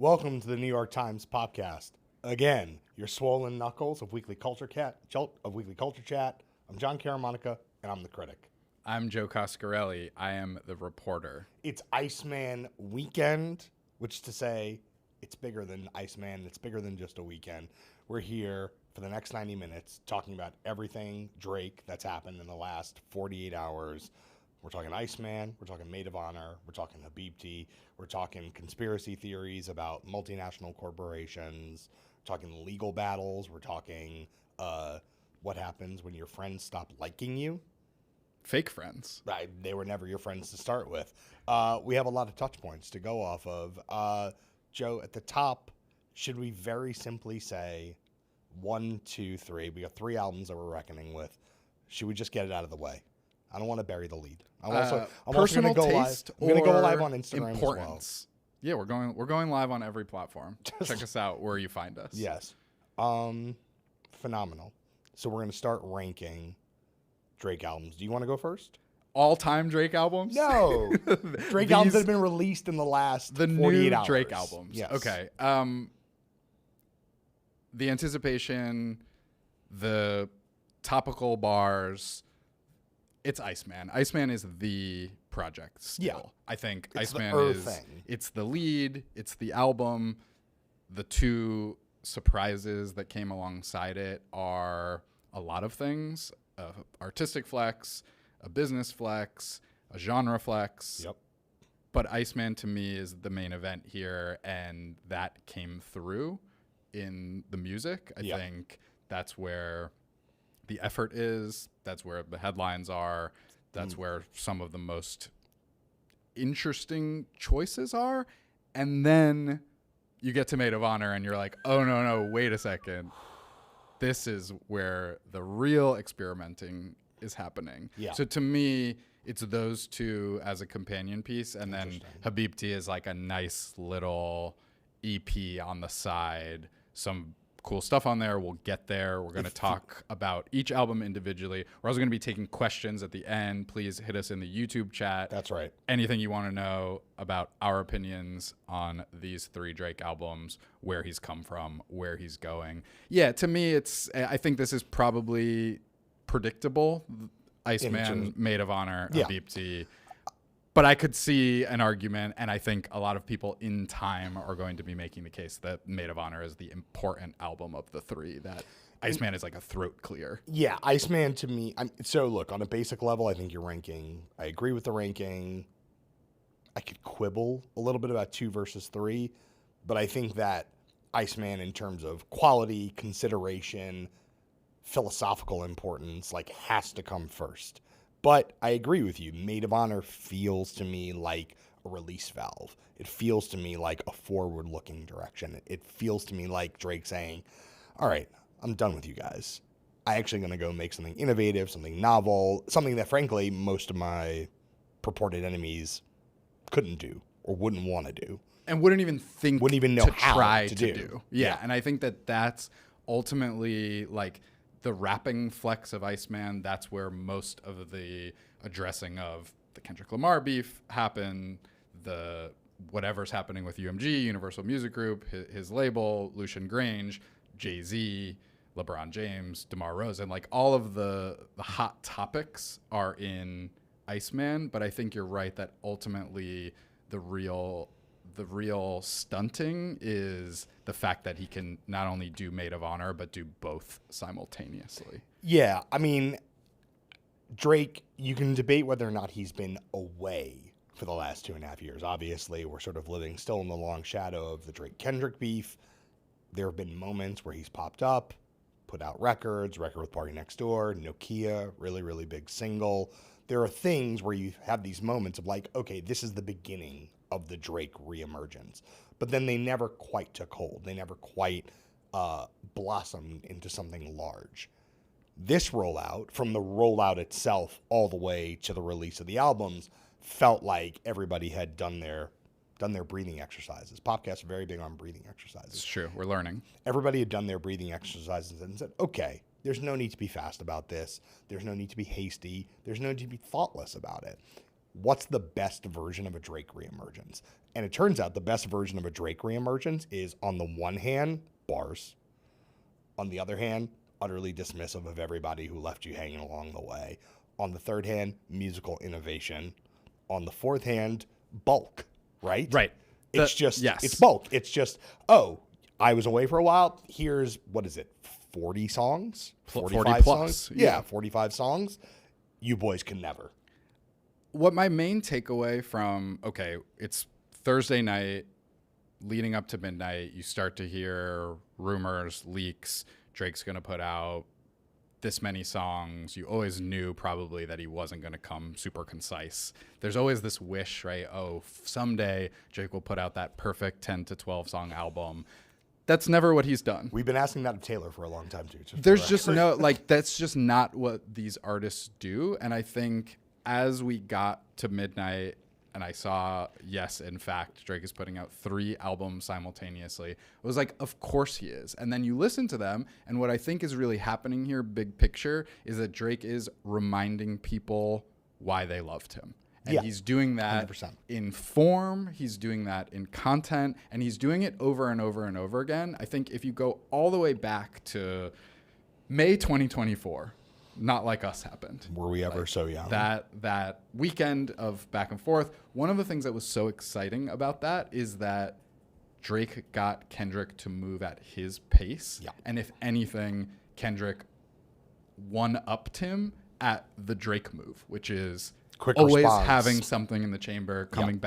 Welcome to the New York Times Popcast. Again, your swollen knuckles of Weekly Culture Chat. I'm John Caramonica, and I'm the critic. I'm Joe Coscarelli. I am the reporter. It's Iceman weekend, which is to say, it's bigger than Iceman. It's bigger than just a weekend. We're here for the next 90 minutes talking about everything Drake that's happened in the last 48 hours. We're talking Iceman, we're talking Maid of Honour, we're talking Habibti, we're talking conspiracy theories about multinational corporations, we're talking legal battles, we're talking what happens when your friends stop liking you. Fake friends. Right, they were never your friends to start with. We have a lot of touch points to go off of. Joe, at the top, should we very simply say 1, 2, 3? We got 3 albums that we're reckoning with. Should we just get it out of the way? I don't want to bury the lead. I'm also going to go live. I'm going to go live on Instagram importance. As well. Yeah, we're going live on every platform. Check us out where you find us. Yes. Phenomenal. So we're going to start ranking Drake albums. Do you want to go first? All-time Drake albums? No. Drake albums that have been released in the last 48 hours. Drake albums. Yes. Okay. The anticipation, the topical bars. It's Iceman. Iceman is the project still. Yeah. I think it's Iceman it's the lead, it's the album. The 2 surprises that came alongside it are a lot of things. Artistic flex, a business flex, a genre flex. Yep. But Iceman to me is the main event here, and that came through in the music. I think that's where the effort is. That's where the headlines are. That's where some of the most interesting choices are. And then you get to Maid of Honour and you're like, oh, no, wait a second. This is where the real experimenting is happening. Yeah. So to me, it's those 2 as a companion piece. And then Habibti is like a nice little EP on the side. Some cool stuff on there. We'll get there. We're going to talk about each album individually. We're also going to be taking questions at the end. Please hit us in the YouTube chat. That's right. Anything you want to know about our opinions on these 3 Drake albums, where he's come from, where he's going. Yeah, to me, I think this is probably predictable. Iceman, Maid of Honour, Habibti. But I could see an argument, and I think a lot of people in time are going to be making the case that Maid of Honour is the important album of the 3, that Iceman is like a throat clear. Yeah, Iceman to me, so look, on a basic level, I think your ranking, I agree with the ranking. I could quibble a little bit about 2 versus 3, but I think that Iceman in terms of quality, consideration, philosophical importance, has to come first. But I agree with you. Maid of Honour feels to me like a release valve. It feels to me like a forward-looking direction. It feels to me like Drake saying, all right, I'm done with you guys. I'm actually going to go make something innovative, something novel, something that, frankly, most of my purported enemies couldn't do or wouldn't want to do. And wouldn't even know to how try to do. Yeah, and I think that that's ultimately the rapping flex of Iceman. That's where most of the addressing of the Kendrick Lamar beef happened, the whatever's happening with UMG, Universal Music Group, his label, Lucian Grange, Jay-Z, LeBron James, DeMar Rosen, all of the hot topics are in Iceman. But I think you're right that ultimately the real stunting is the fact that he can not only do Maid of Honour, but do both simultaneously. Yeah, I mean, Drake, you can debate whether or not he's been away for the last 2.5 years. Obviously, we're sort of living still in the long shadow of the Drake-Kendrick beef. There have been moments where he's popped up, put out record with Party Next Door, Nokia, really, really big single. There are things where you have these moments of okay, this is the beginning of the Drake reemergence. But then they never quite took hold. They never quite blossomed into something large. This rollout, from the rollout itself all the way to the release of the albums, felt like everybody had done their breathing exercises. Popcast are very big on breathing exercises. It's true. We're learning. Everybody had done their breathing exercises and said, okay, there's no need to be fast about this. There's no need to be hasty. There's no need to be thoughtless about it. What's the best version of a Drake reemergence? And it turns out the best version of a Drake reemergence is, on the one hand, bars. On the other hand, utterly dismissive of everybody who left you hanging along the way. On the third hand, musical innovation. On the fourth hand, bulk, right? Right. It's it's bulk. It's just, oh, I was away for a while. Here's, what is it, 40 songs? 40 plus. Songs? Yeah, 45 songs. You boys can never. What my main takeaway from, okay, it's Thursday night, leading up to midnight, you start to hear rumors, leaks, Drake's going to put out this many songs. You always knew probably that he wasn't going to come super concise. There's always this wish, right? Oh, someday Drake will put out that perfect 10 to 12 song album. That's never what he's done. We've been asking that of Taylor for a long time, too. There's just no, like, that's just not what these artists do. And I think as we got to midnight and I saw, yes, in fact, Drake is putting out 3 albums simultaneously, I was like, of course he is. And then you listen to them, and what I think is really happening here, big picture, is that Drake is reminding people why they loved him. And he's doing that 100%. in form, he's doing that in content, and he's doing it over and over and over again. I think if you go all the way back to May 2024, Not Like Us happened. Were we ever so young? That weekend of back and forth, one of the things that was so exciting about that is that Drake got Kendrick to move at his pace. Yeah. And if anything, Kendrick one-upped him at the Drake move, which is Quick always response. having something in the chamber, coming Yeah.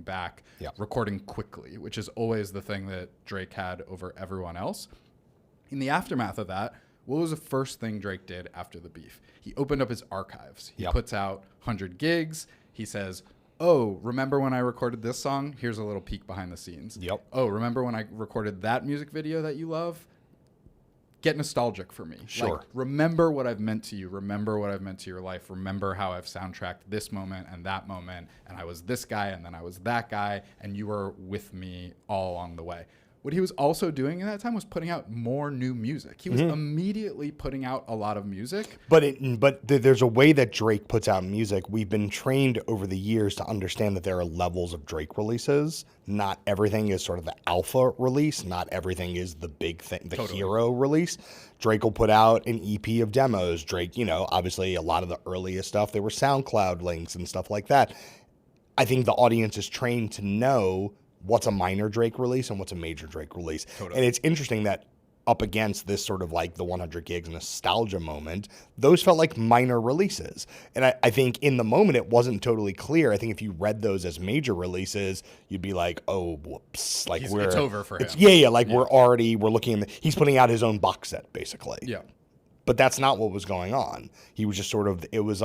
back, Yeah. recording quickly, which is always the thing that Drake had over everyone else. In the aftermath of that, what was the first thing Drake did after the beef? He opened up his archives. He Yep. puts out 100 gigs. He says, oh, remember when I recorded this song? Here's a little peek behind the scenes. Yep. Oh, remember when I recorded that music video that you love? Get nostalgic for me. Sure. Like, remember what I've meant to you. Remember what I've meant to your life. Remember how I've soundtracked this moment and that moment. And I was this guy and then I was that guy. And you were with me all along the way. What he was also doing in that time was putting out more new music. He was immediately putting out a lot of music. But there's a way that Drake puts out music. We've been trained over the years to understand that there are levels of Drake releases. Not everything is sort of the alpha release. Not everything is the big thing, the hero release. Drake will put out an EP of demos. Drake, obviously a lot of the earliest stuff, there were SoundCloud links and stuff like that. I think the audience is trained to know what's a minor Drake release and what's a major Drake release. Totally. And it's interesting that up against this sort of like the 100 gigs nostalgia moment, those felt like minor releases. And I think in the moment, it wasn't totally clear. I think if you read those as major releases, you'd be like, oh, whoops. Like it's over for him. We're looking at, he's putting out his own box set, basically. Yeah. But that's not what was going on. He was just sort of, it was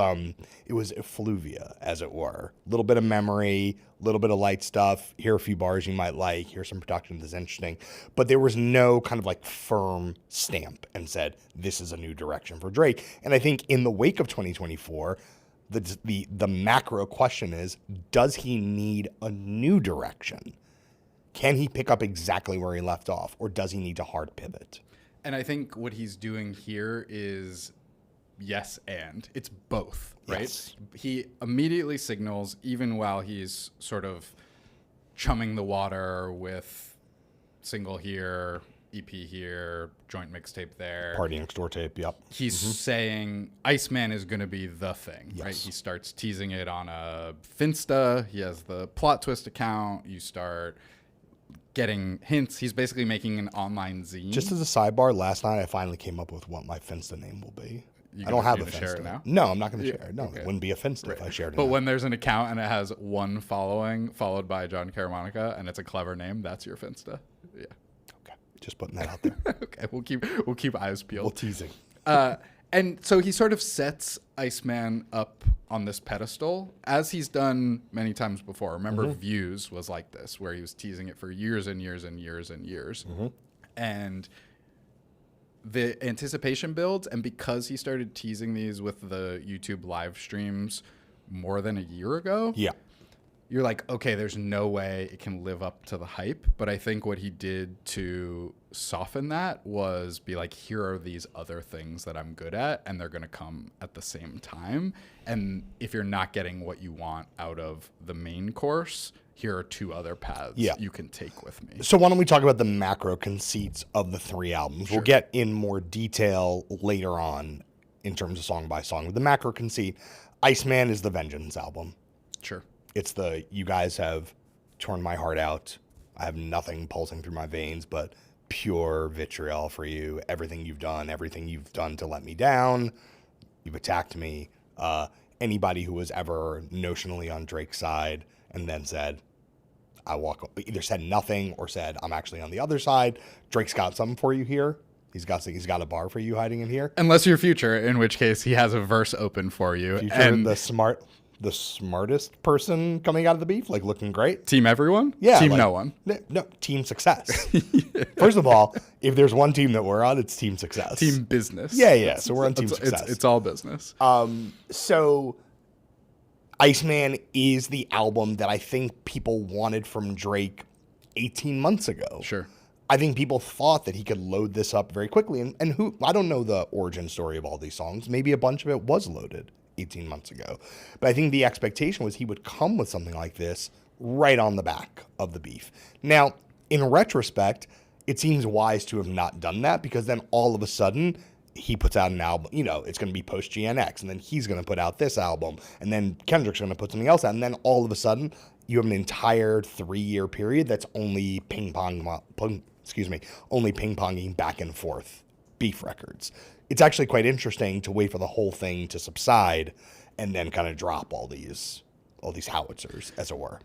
effluvia, as it were. A little bit of memory, a little bit of light stuff. Here are a few bars you might like. Here's some production that's interesting. But there was no kind of like firm stamp and said, this is a new direction for Drake. And I think in the wake of 2024, the macro question is, does he need a new direction? Can he pick up exactly where he left off? Or does he need to hard pivot? And I think what he's doing here is yes and. It's both, right? Yes. He immediately signals, even while he's sort of chumming the water with single here, EP here, joint mixtape there. Party Next Door tape, yep. He's saying Iceman is going to be the thing, Yes. right? He starts teasing it on a Finsta. He has the plot twist account. You start getting hints. He's basically making an online zine. Just as a sidebar, last night I finally came up with what my Finsta name will be. I don't have a Finsta. Share it now? No, I'm not going to share it. No, Okay. it wouldn't be a Finsta if I shared it. But now. when there's an account and it has one following followed by John Caramonica and it's a clever name, that's your Finsta. Yeah. Okay, just putting that out there. Okay, we'll keep eyes peeled. We'll teasing. And so he sort of sets Iceman up on this pedestal, as he's done many times before. Remember, Views was like this, where he was teasing it for years and years and years and years. And the anticipation builds, and because he started teasing these with the YouTube live streams more than a year ago, Yeah. you're like, okay, there's no way it can live up to the hype. But I think what he did to soften that was be like, here are these other things that I'm good at, and they're going to come at the same time. And if you're not getting what you want out of the main course, here are 2 other paths you can take with me. So why don't we talk about the macro conceits of the 3 albums? Sure. We'll get in more detail later on in terms of song by song. The macro conceit, Iceman is the Vengeance album. Sure. It's the, you guys have torn my heart out. I have nothing pulsing through my veins but pure vitriol for you. Everything you've done to let me down. You've attacked me. Anybody who was ever notionally on Drake's side and then said, either said nothing or said, I'm actually on the other side. Drake's got something for you here. He's got a bar for you hiding in here. Unless you're Future, in which case he has a verse open for you. Future, and the smartest person coming out of the beef, like looking great. Team everyone? Yeah. Team like, no one? No, team success. First of all, if there's one team that we're on, it's team success. Team business. Yeah. So we're on team success. It's all business. So Iceman is the album that I think people wanted from Drake 18 months ago. Sure. I think people thought that he could load this up very quickly. And who, I don't know the origin story of all these songs. Maybe a bunch of it was loaded 18 months ago. But I think the expectation was he would come with something like this right on the back of the beef. Now, in retrospect, it seems wise to have not done that, because then all of a sudden he puts out an album, it's going to be post GNX, and then he's going to put out this album, and then Kendrick's going to put something else out, and then all of a sudden you have an entire 3-year period that's only ping-ponging back and forth beef records. It's actually quite interesting to wait for the whole thing to subside and then kind of drop all these howitzers, as it were.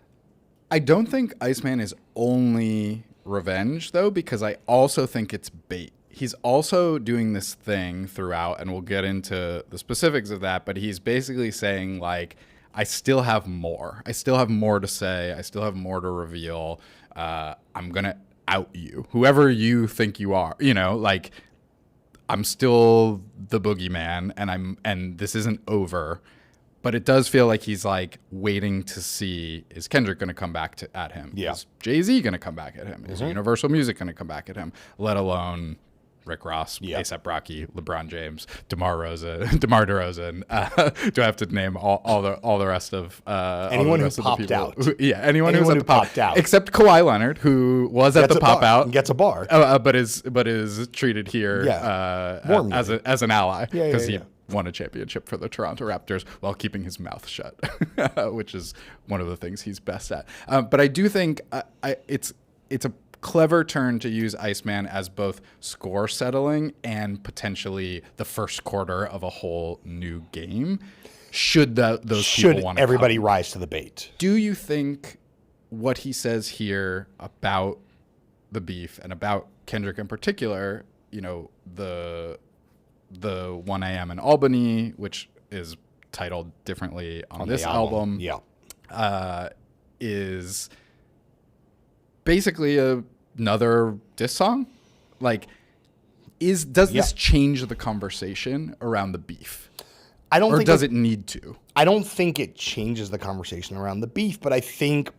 I don't think Iceman is only revenge, though, because I also think it's bait. He's also doing this thing throughout, and we'll get into the specifics of that, but he's basically saying, like, I still have more. I still have more to say. I still have more to reveal. I'm going to out you. Whoever you think you are, like, I'm still the boogeyman, and this isn't over. But it does feel like he's like waiting to see, is Kendrick going to come back at him? Yeah. Is Jay-Z going to come back at him? Is Universal Music going to come back at him? Let alone Rick Ross, A$AP Rocky, LeBron James, DeMar DeRozan. Do I have to name all the rest of anyone who popped out? Anyone who's at the popped out, except Kawhi Leonard, who was at the pop out, gets a bar, but is treated here as an ally because he won a championship for the Toronto Raptors while keeping his mouth shut, which is one of the things he's best at. But I do think it's a clever turn to use Iceman as both score settling and potentially the first quarter of a whole new game. Should people want to everybody rise to the bait? Do you think what he says here about the beef and about Kendrick in particular, the 1 a.m. in Albany, which is titled differently on this album, is basically another diss song? Like, does this change the conversation around the beef? Does it need to? I don't think it changes the conversation around the beef, but I think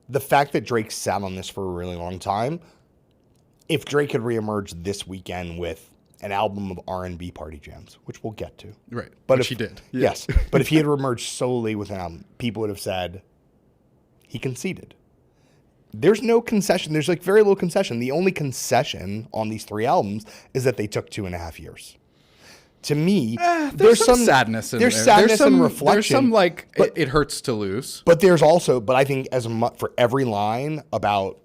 the fact that Drake sat on this for a really long time, if Drake had reemerged this weekend with an album of R&B party jams, which we'll get to. Right, but which he did. Yes, but if he had reemerged solely with an album, people would have said he conceded. There's no concession. There's like very little concession. The only concession on these 3 albums is that they took 2.5 years. To me, there's some sadness in there. There's sadness and reflection. There's some it hurts to lose. But I think for every line about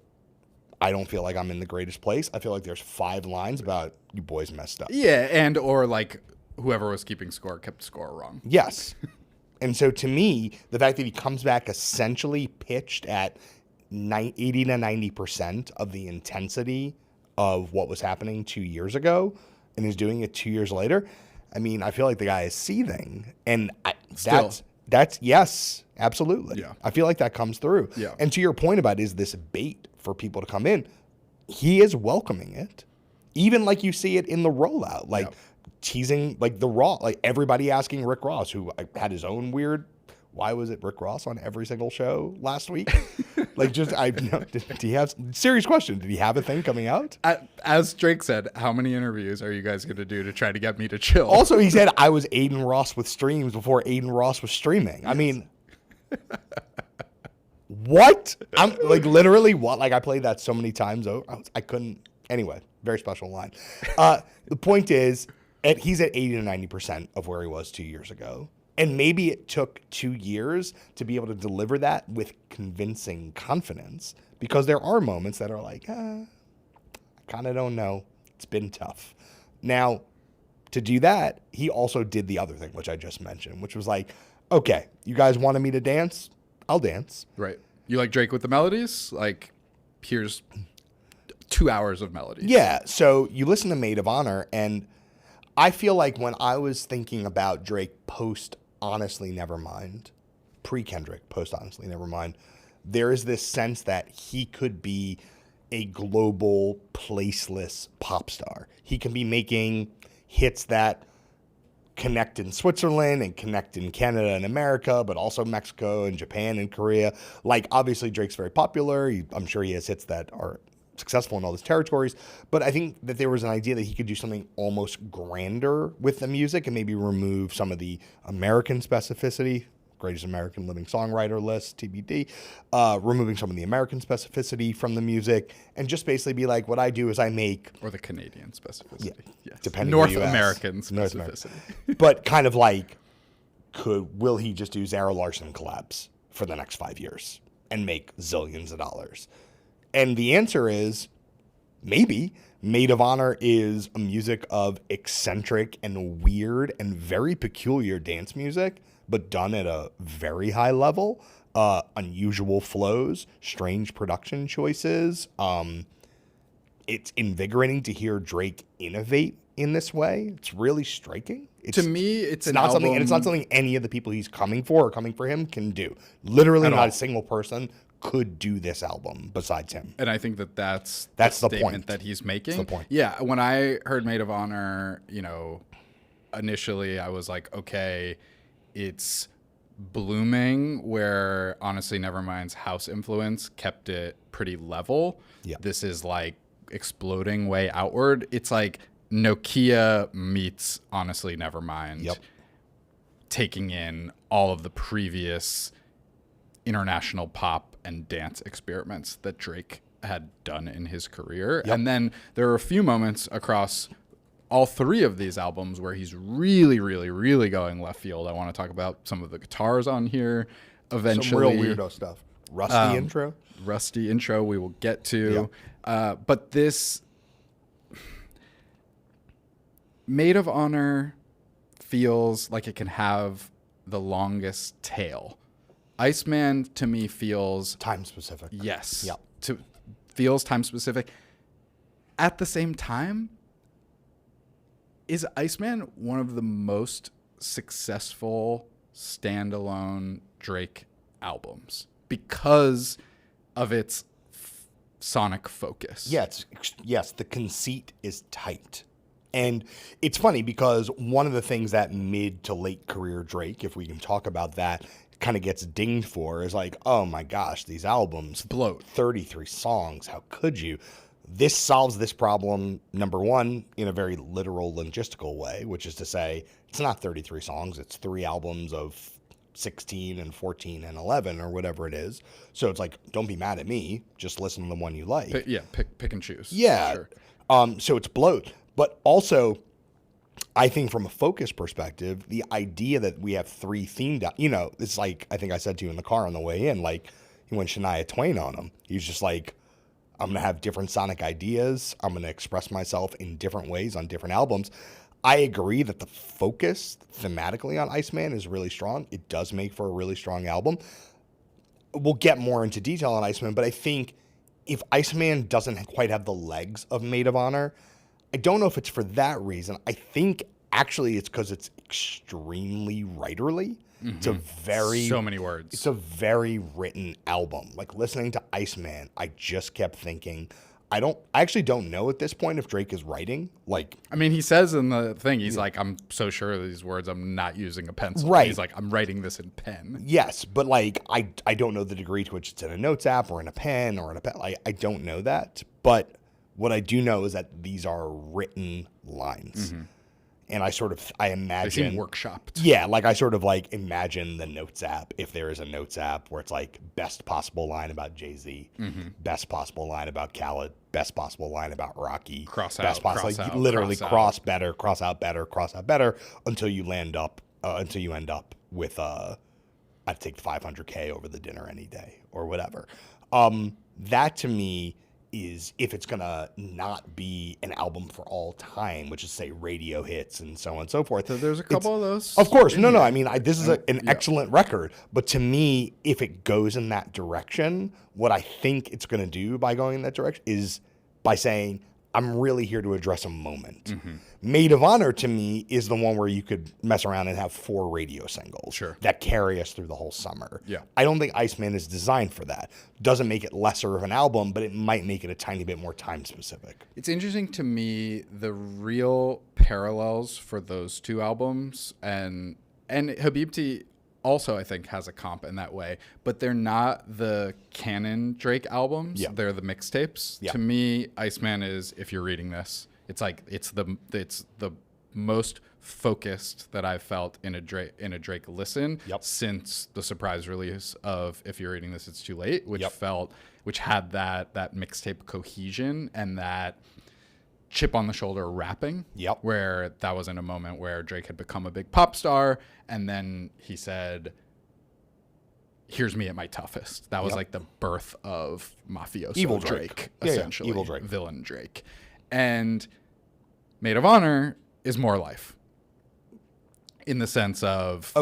I don't feel like I'm in the greatest place, I feel like there's 5 lines about you boys messed up. Yeah, or like whoever was keeping score kept score wrong. Yes. And so to me, the fact that he comes back essentially pitched at 80 to 90% of the intensity of what was happening 2 years ago and is doing it 2 years later, I mean, I feel like the guy is seething. And that's yes, absolutely. Yeah. I feel like that comes through. Yeah. And to your point about is this bait for people to come in, he is welcoming it. Even like you see it in the rollout, like teasing like the Raw, like everybody asking Rick Ross, who had his own weird, why was it Rick Ross on every single show last week? Like did he have, serious question, did he have a thing coming out? As Drake said, how many interviews are you guys going to do to try to get me to chill? Also, he said I was Aiden Ross with streams before Aiden Ross was streaming. Yes. I mean, what? I'm like literally what? Like I played that so many times over. I couldn't. Anyway, very special line. The point is, he's at 80 to 90% of where he was 2 years ago. And maybe it took 2 years to be able to deliver that with convincing confidence, because there are moments that are like, I kind of don't know. It's been tough. Now, to do that, he also did the other thing, which I just mentioned, which was like, okay, you guys wanted me to dance? I'll dance. Right. You like Drake with the melodies? Like, here's 2 hours of melodies. Yeah. So you listen to Maid of Honour, and I feel like when I was thinking about Drake post Honestly Nevermind, pre-Kendrick, post Honestly Nevermind, there is this sense that he could be a global, placeless pop star. He can be making hits that connect in Switzerland and connect in Canada and America, but also Mexico and Japan and Korea. Like, obviously, Drake's very popular. I'm sure he has hits that are successful in all those territories, but I think that there was an idea that he could do something almost grander with the music and maybe remove some of the American specificity. Greatest American Living Songwriter list, TBD, removing some of the American specificity from the music, and just basically be like, what I do is I make... Or the Canadian specificity. Yeah, yes. Depending North on the US. American specificity. But kind of like, will he just do Zara Larsson collabs for the next 5 years and make zillions of dollars? And the answer is maybe. Maid of Honour is a music of eccentric and weird and very peculiar dance music, but done at a very high level. Unusual flows, strange production choices. It's invigorating to hear Drake innovate in this way. It's really striking. To me, it's not something, and it's not something any of the people he's coming for him can do. Literally, not a single person could do this album besides him. And I think that's the statement point that he's making. That's the point. Yeah, when I heard Maid of Honour, initially I was like, okay, it's blooming, where Honestly Nevermind's house influence kept it pretty level. Yeah. This is like exploding way outward. It's like Nokia meets Honestly Nevermind. Yep. Taking in all of the previous international pop and dance experiments that Drake had done in his career. Yep. And then there are a few moments across all three of these albums where he's really, really, really going left field. I want to talk about some of the guitars on here eventually. Some real weirdo stuff. Rusty intro we will get to. But this Maid of Honour feels like it can have the longest tail. Iceman, to me, feels... time specific. Yes. Yep. Feels time specific. At the same time, is Iceman one of the most successful standalone Drake albums because of its sonic focus? Yes, the conceit is tight. And it's funny because one of the things that mid to late career Drake, if we can talk about that, kind of gets dinged for is like, oh my gosh, these albums bloat. 33 songs. How could you? This solves this problem, number one, in a very literal logistical way, which is to say it's not 33 songs. It's 3 albums of 16 and 14 and 11 or whatever it is. So it's like, don't be mad at me. Just listen to the one you like. Pick and choose. Yeah. Sure. So it's bloat. But also, I think from a focus perspective, the idea that we have 3 themed, it's like, I think I said to you in the car on the way in, like, he went Shania Twain on him. He's just like, I'm going to have different sonic ideas. I'm going to express myself in different ways on different albums. I agree that the focus thematically on Iceman is really strong. It does make for a really strong album. We'll get more into detail on Iceman, but I think if Iceman doesn't quite have the legs of Maid of Honour, I don't know if it's for that reason. I think actually it's because it's extremely writerly. Mm-hmm. It's a very... so many words. It's a very written album. Like, listening to Iceman, I just kept thinking, I actually don't know at this point if Drake is writing. Like, I mean, he says in the thing, he's like, I'm so sure of these words, I'm not using a pencil. Right. He's like, I'm writing this in pen. Yes, but like, I don't know the degree to which it's in a notes app or in a pen or in a pen. I don't know that. But what I do know is that these are written lines. Mm-hmm. And I They imagine seem workshopped. Yeah, like I sort of like imagine the Notes app, if there is a Notes app, where it's like best possible line about Jay-Z, best possible line about Khaled, best possible line about Rocky, Cross best out, possible, cross like out, literally cross out. better, cross out better, cross out better, until you end up with I'd take 500K over the dinner any day or whatever. That to me is, if it's gonna not be an album for all time, which is say radio hits and so on and so forth. So there's a couple of those. Of course, in no. here. I mean, this is an excellent record, but to me, if it goes in that direction, what I think it's gonna do by going in that direction is by saying, I'm really here to address a moment. Maid of Honour to me is the one where you could mess around and have 4 radio singles that carry us through the whole summer. Yeah. I don't think Iceman is designed for that. Doesn't make it lesser of an album, but it might make it a tiny bit more time specific. It's interesting to me, the real parallels for those two albums, and Habibti also, I think, has a comp in that way, but they're not the canon Drake albums. Yeah. They're the mixtapes. Yeah. To me, Iceman is, if you're reading this, it's like it's the most focused that I've felt in a Drake listen since the surprise release of If You're Reading This, It's Too Late, which had that mixtape cohesion and that chip on the shoulder rapping, where that was in a moment where Drake had become a big pop star, and then he said, here's me at my toughest. That was like the birth of mafioso Evil Drake, Yeah, essentially. Evil Drake. Villain Drake. And Maid of Honour is more life, in the sense of,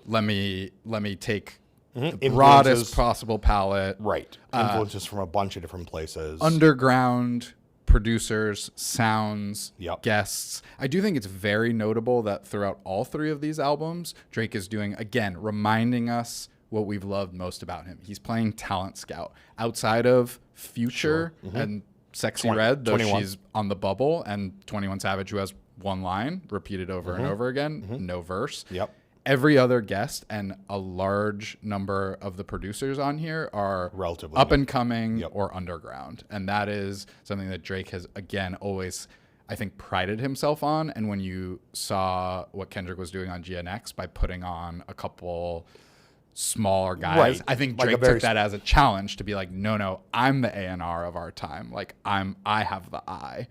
let me take the broadest possible palette. Right. Influences from a bunch of different places. Underground producers, sounds, guests. I do think it's very notable that throughout all 3 of these albums, Drake is doing, again, reminding us what we've loved most about him. He's playing talent scout. Outside of Future and Sexy Red, though 21. she's on the bubble, and 21 Savage, who has one line repeated over and over again, no verse. Every other guest and a large number of the producers on here are relatively up and coming or underground. And that is something that Drake has, again, always, I think, prided himself on. And when you saw what Kendrick was doing on GNX by putting on a couple smaller guys, I think Drake took that as a challenge to be like, no, I'm the A&R of our time. Like, I have the eye.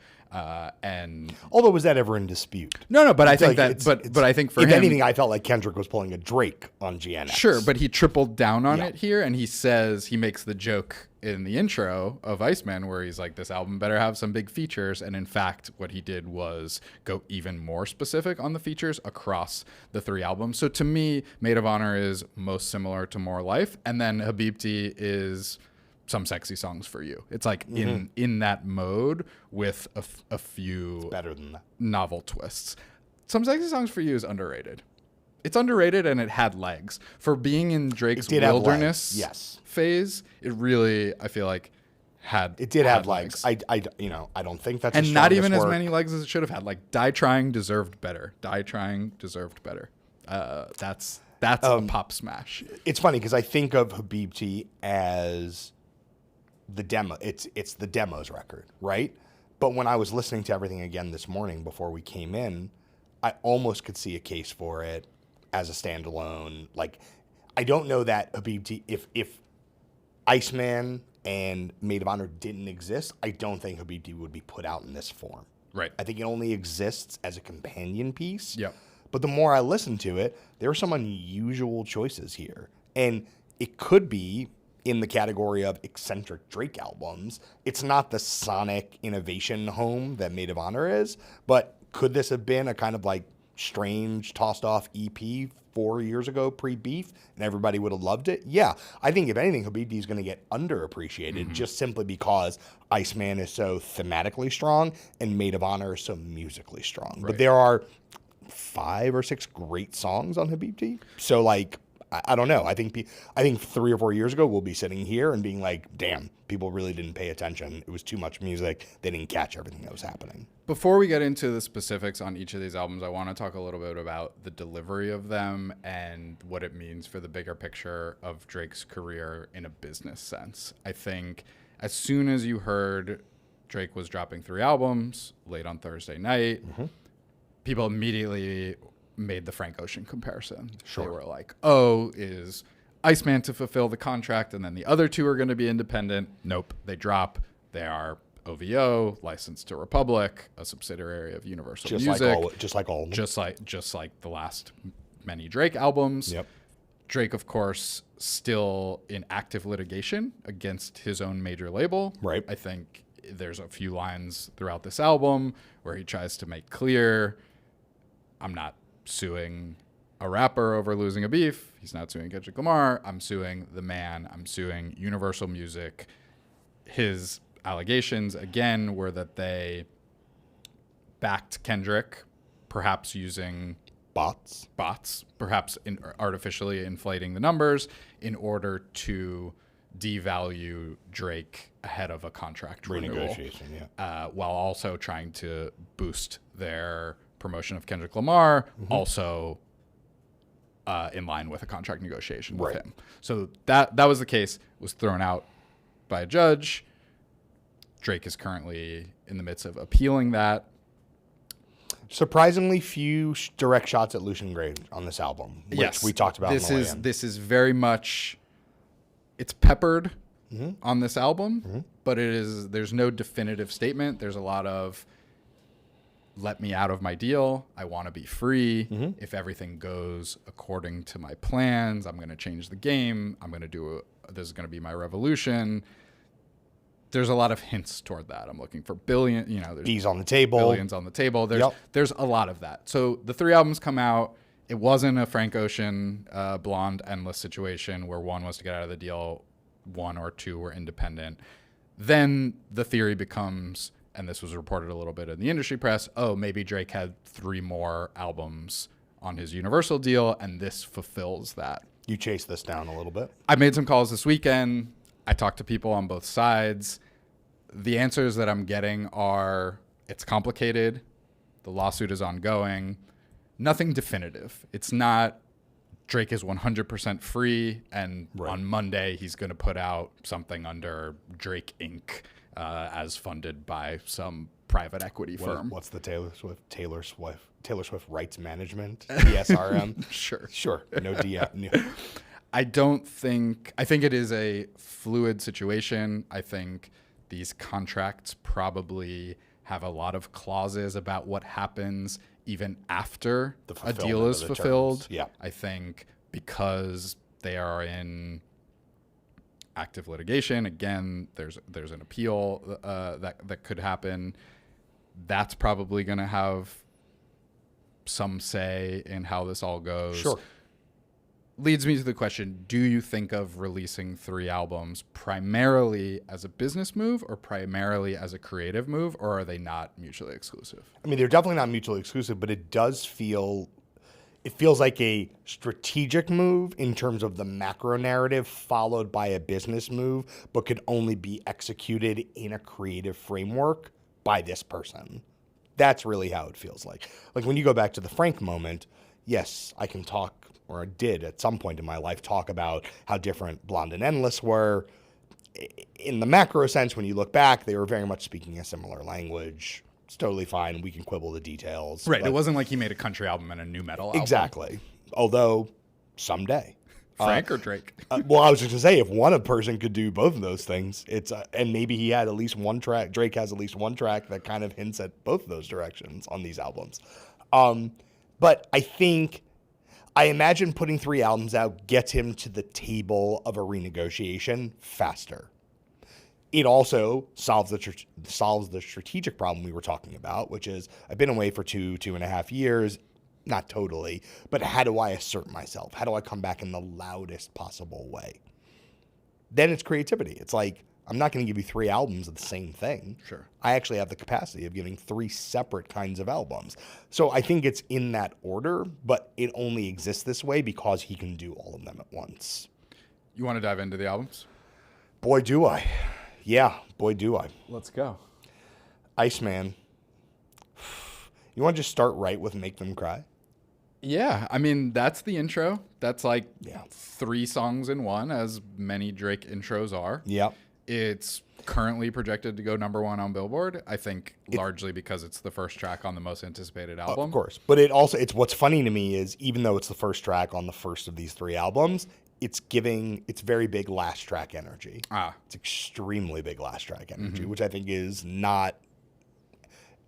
And although, was that ever in dispute? No, but I think that, but I think for him, if anything, I felt like Kendrick was pulling a Drake on GNX. Sure, but he tripled down on it here, and he makes the joke in the intro of Iceman where he's like, this album better have some big features, and in fact, what he did was go even more specific on the features across the 3 albums. So to me, Maid of Honour is most similar to More Life, and then Habibti is Some Sexy Songs for You. It's like in that mode with a few better than that novel twists. Some Sexy Songs for You is underrated. It's underrated, and it had legs for being in Drake's wilderness phase. It really, I feel like, had legs. I don't think that's and not even as many legs as it should have had. Like Die Trying deserved better. Die Trying deserved better. That's a pop smash. It's funny because I think of Habibti as the demo. It's the demos record, right? But when I was listening to everything again this morning before we came in, I almost could see a case for it as a standalone. Like, I don't know that Habibti, if Iceman and Maid of Honour didn't exist, I don't think Habibti would be put out in this form. Right. I think it only exists as a companion piece. Yep. But the more I listen to it, there are some unusual choices here. And it could be in the category of eccentric Drake albums. It's not the sonic innovation home that Maid of Honour is, but could this have been a kind of like strange tossed off EP 4 years ago pre-beef and everybody would have loved it? Yeah. I think if anything, Habibti is going to get underappreciated just simply because Iceman is so thematically strong and Maid of Honour is so musically strong. Right. But there are 5 or 6 great songs on Habibti. So like, I don't know. I think 3 or 4 years ago we'll be sitting here and being like, damn, people really didn't pay attention. It was too much music. They didn't catch everything that was happening. Before we get into the specifics on each of these albums, I want to talk a little bit about the delivery of them and what it means for the bigger picture of Drake's career in a business sense. I think as soon as you heard Drake was dropping 3 albums late on Thursday night, people immediately made the Frank Ocean comparison. Sure. They were like, oh, is Iceman to fulfill the contract and then the other two are going to be independent? Nope. They drop. They are OVO, licensed to Republic, a subsidiary of Universal Music. Just like all of them. Just like the last many Drake albums. Yep. Drake, of course, still in active litigation against his own major label. Right. I think there's a few lines throughout this album where he tries to make clear, I'm not suing a rapper over losing a beef. He's not suing Kendrick Lamar. I'm suing the man. I'm suing Universal Music. His allegations, again, were that they backed Kendrick, perhaps using Bots, perhaps artificially inflating the numbers in order to devalue Drake ahead of a contract renewal. Renegotiation, yeah. While also trying to boost their promotion of Kendrick Lamar, also in line with a contract negotiation with him. So that was the case, was thrown out by a judge. Drake is currently in the midst of appealing that. Surprisingly few direct shots at Lucian Graves on this album, which Yes, we talked about. This is very much, it's peppered on this album, but there's no definitive statement. There's a lot of, let me out of my deal. I want to be free. If everything goes according to my plans, I'm going to change the game. This is going to be my revolution. There's a lot of hints toward that. I'm looking for there's B's on the table. billions on the table. There's a lot of that. So the 3 albums come out. It wasn't a Frank Ocean, Blonde, Endless situation where one was to get out of the deal, 1 or 2 were independent. Then the theory becomes, and this was reported a little bit in the industry press, maybe Drake had 3 more albums on his Universal deal, and this fulfills that. You chase this down a little bit. I made some calls this weekend. I talked to people on both sides. The answers that I'm getting are, it's complicated. The lawsuit is ongoing. Nothing definitive. It's not Drake is 100% free, and on Monday he's going to put out something under Drake Inc. As funded by some private equity firm. What's the Taylor Swift rights management? TSRM? Sure. No DM. No. I think it is a fluid situation. I think these contracts probably have a lot of clauses about what happens even after a deal is fulfilled. Terms. Yeah. I think because they are in active litigation, again, there's an appeal that could happen. That's probably going to have some say in how this all goes. Sure. Leads me to the question, do you think of releasing 3 albums primarily as a business move or primarily as a creative move, or are they not mutually exclusive? I mean, they're definitely not mutually exclusive, but it feels like a strategic move in terms of the macro narrative followed by a business move, but could only be executed in a creative framework by this person. That's really how it feels like. Like when you go back to the Frank moment, yes, I can talk, or I did at some point in my life, talk about how different Blonde and Endless were. In the macro sense, when you look back, they were very much speaking a similar language. It's totally fine. We can quibble the details. Right. It wasn't like he made a country album and a new metal album. Exactly. Although, someday. Frank or Drake? Well, I was just going to say, if one person could do both of those things, it's and maybe he had at least one track. Drake has at least one track that kind of hints at both of those directions on these albums. But I imagine putting 3 albums out gets him to the table of a renegotiation faster. It also solves the strategic problem we were talking about, which is I've been away for 2.5 years. Not totally, but how do I assert myself? How do I come back in the loudest possible way? Then it's creativity. It's like, I'm not going to give you 3 albums of the same thing. Sure. I actually have the capacity of giving 3 separate kinds of albums. So I think it's in that order, but it only exists this way because he can do all of them at once. You want to dive into the albums? Boy, do I. Yeah, boy, do I. Let's go. Iceman. You want to just start right with Make Them Cry? Yeah, I mean, that's the intro. That's like 3 songs in one, as many Drake intros are. Yep. It's currently projected to go number 1 on Billboard. I think largely because it's the first track on the most anticipated album. Of course. But it's what's funny to me is even though it's the first track on the first of these 3 albums, it's very big last track energy. It's extremely big last track energy, which I think is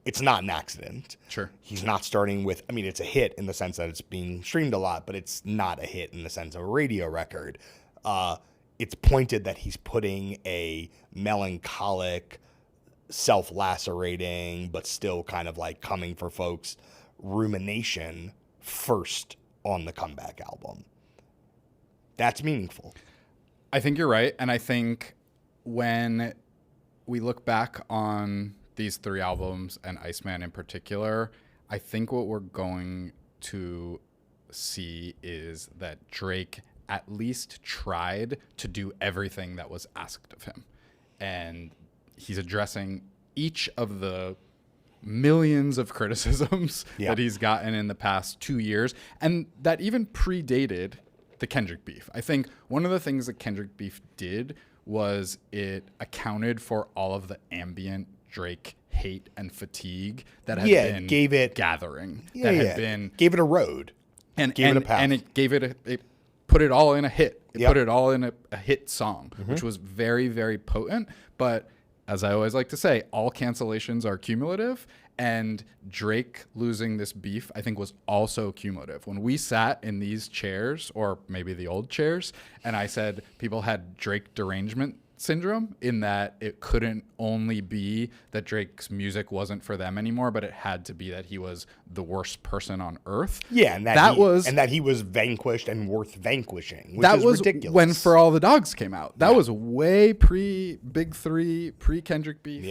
it's not an accident. Sure. He's not starting with, I mean, it's a hit in the sense that it's being streamed a lot, but it's not a hit in the sense of a radio record. It's pointed that he's putting a melancholic, self-lacerating, but still kind of like coming for folks rumination first on the comeback album. That's meaningful. I think you're right. And I think when we look back on these 3 albums and Iceman in particular, I think what we're going to see is that Drake at least tried to do everything that was asked of him. And he's addressing each of the millions of criticisms that he's gotten in the past 2 years, and that even predated the Kendrick beef. I think one of the things that Kendrick beef did was it accounted for all of the ambient Drake hate and fatigue that had been gathering. Gave it a road. And gave it a path. And it gave it it put it all in a hit. It put it all in a hit song, which was very, very potent. But as I always like to say, all cancellations are cumulative. And Drake losing this beef, I think, was also cumulative. When we sat in these chairs, or maybe the old chairs, and I said people had Drake derangement syndrome, in that it couldn't only be that Drake's music wasn't for them anymore, but it had to be that he was the worst person on earth. Yeah, and that he was vanquished and worth vanquishing, which is ridiculous. When For All the Dogs came out. That was way pre Big 3, pre Kendrick beef,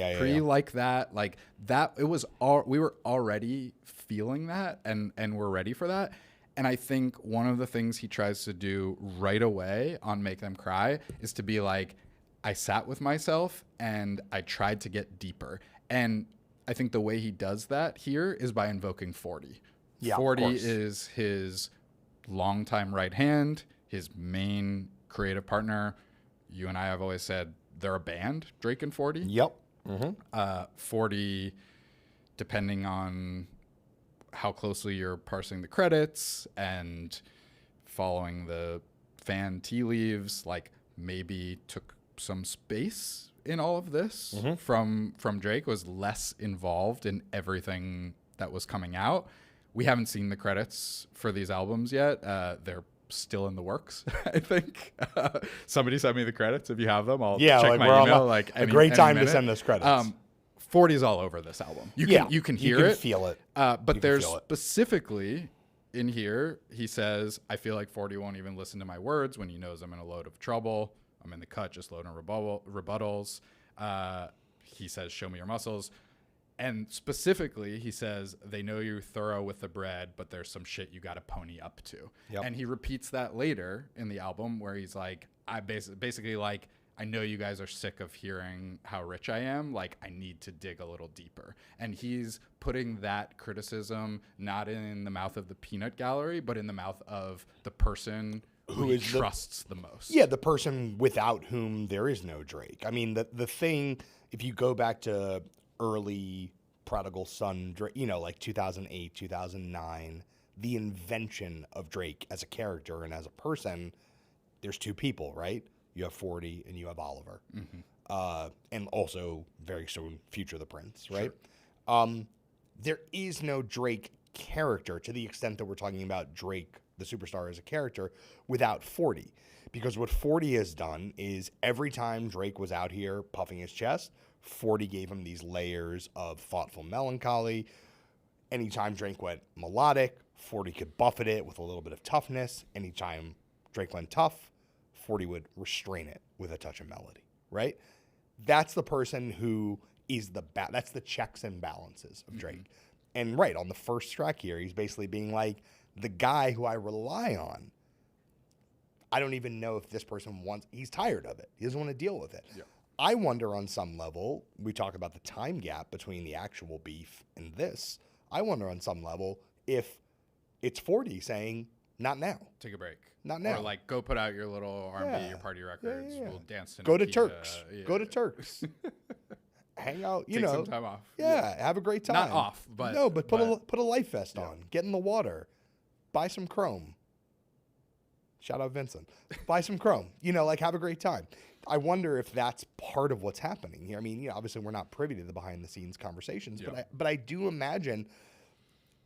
like that. Like that, it was all, we were already feeling that, and we're ready for that. And I think one of the things he tries to do right away on Make Them Cry is to be like, I sat with myself and I tried to get deeper. And I think the way he does that here is by invoking 40. Yeah, 40 is his longtime right hand, his main creative partner. You and I have always said they're a band, Drake and 40. Yep. 40, depending on how closely you're parsing the credits and following the fan tea leaves, like maybe took some space in all of this from Drake, was less involved in everything that was coming out. We haven't seen the credits for these albums yet. They're still in the works, I think. Somebody send me the credits if you have them. I'll check my email. A great time to send us credits. 40's all over this album. You can hear it. Feel it. But there's specifically in here, he says, I feel like 40 won't even listen to my words when he knows I'm in a load of trouble. I'm in the cut, just loading rebuttals. He says, show me your muscles. And specifically, he says, they know you're thorough with the bread, but there's some shit you got to pony up to. Yep. And he repeats that later in the album where he's like, I basically like, I know you guys are sick of hearing how rich I am. Like, I need to dig a little deeper. And he's putting that criticism not in the mouth of the peanut gallery, but in the mouth of the person who he trusts the most. Yeah, the person without whom there is no Drake. I mean, the thing, if you go back to early Prodigal Son, Drake, like 2008, 2009, the invention of Drake as a character and as a person, there's 2 people, right? You have 40 and you have Oliver. And also, very soon, Future the Prince, right? Sure. There is no Drake character to the extent that we're talking about Drake, the superstar, as a character, without 40. Because what 40 has done is every time Drake was out here puffing his chest, 40 gave him these layers of thoughtful melancholy. Anytime Drake went melodic, 40 could buffet it with a little bit of toughness. Anytime Drake went tough, 40 would restrain it with a touch of melody, right? That's the person who is that's the checks and balances of Drake. And right, on the first track here, he's basically being like, the guy who I rely on, I don't even know if this person he's tired of it. He doesn't want to deal with it. Yeah. I wonder on some level, we talk about the time gap between the actual beef and this. I wonder on some level if it's 40 saying, Not now. Take a break. Not now. Or like go put out your little R&B, Yeah. your party records. Yeah. We'll dance to Go to Nokia. Turks. Yeah. Go to Turks. Hang out, Take some time off. Yeah, have a great time. Not off, but no, but put a life vest on. Get in the water. Buy some chrome. Shout out Vincent. Buy some chrome. Like have a great time. I wonder if that's part of what's happening here. I mean, obviously we're not privy to the behind the scenes conversations, but I do imagine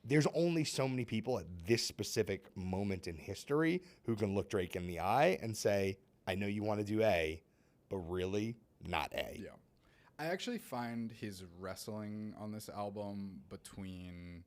there's only so many people at this specific moment in history who can look Drake in the eye and say, I know you want to do A, but really not A. Yeah. I actually find his wrestling on this album between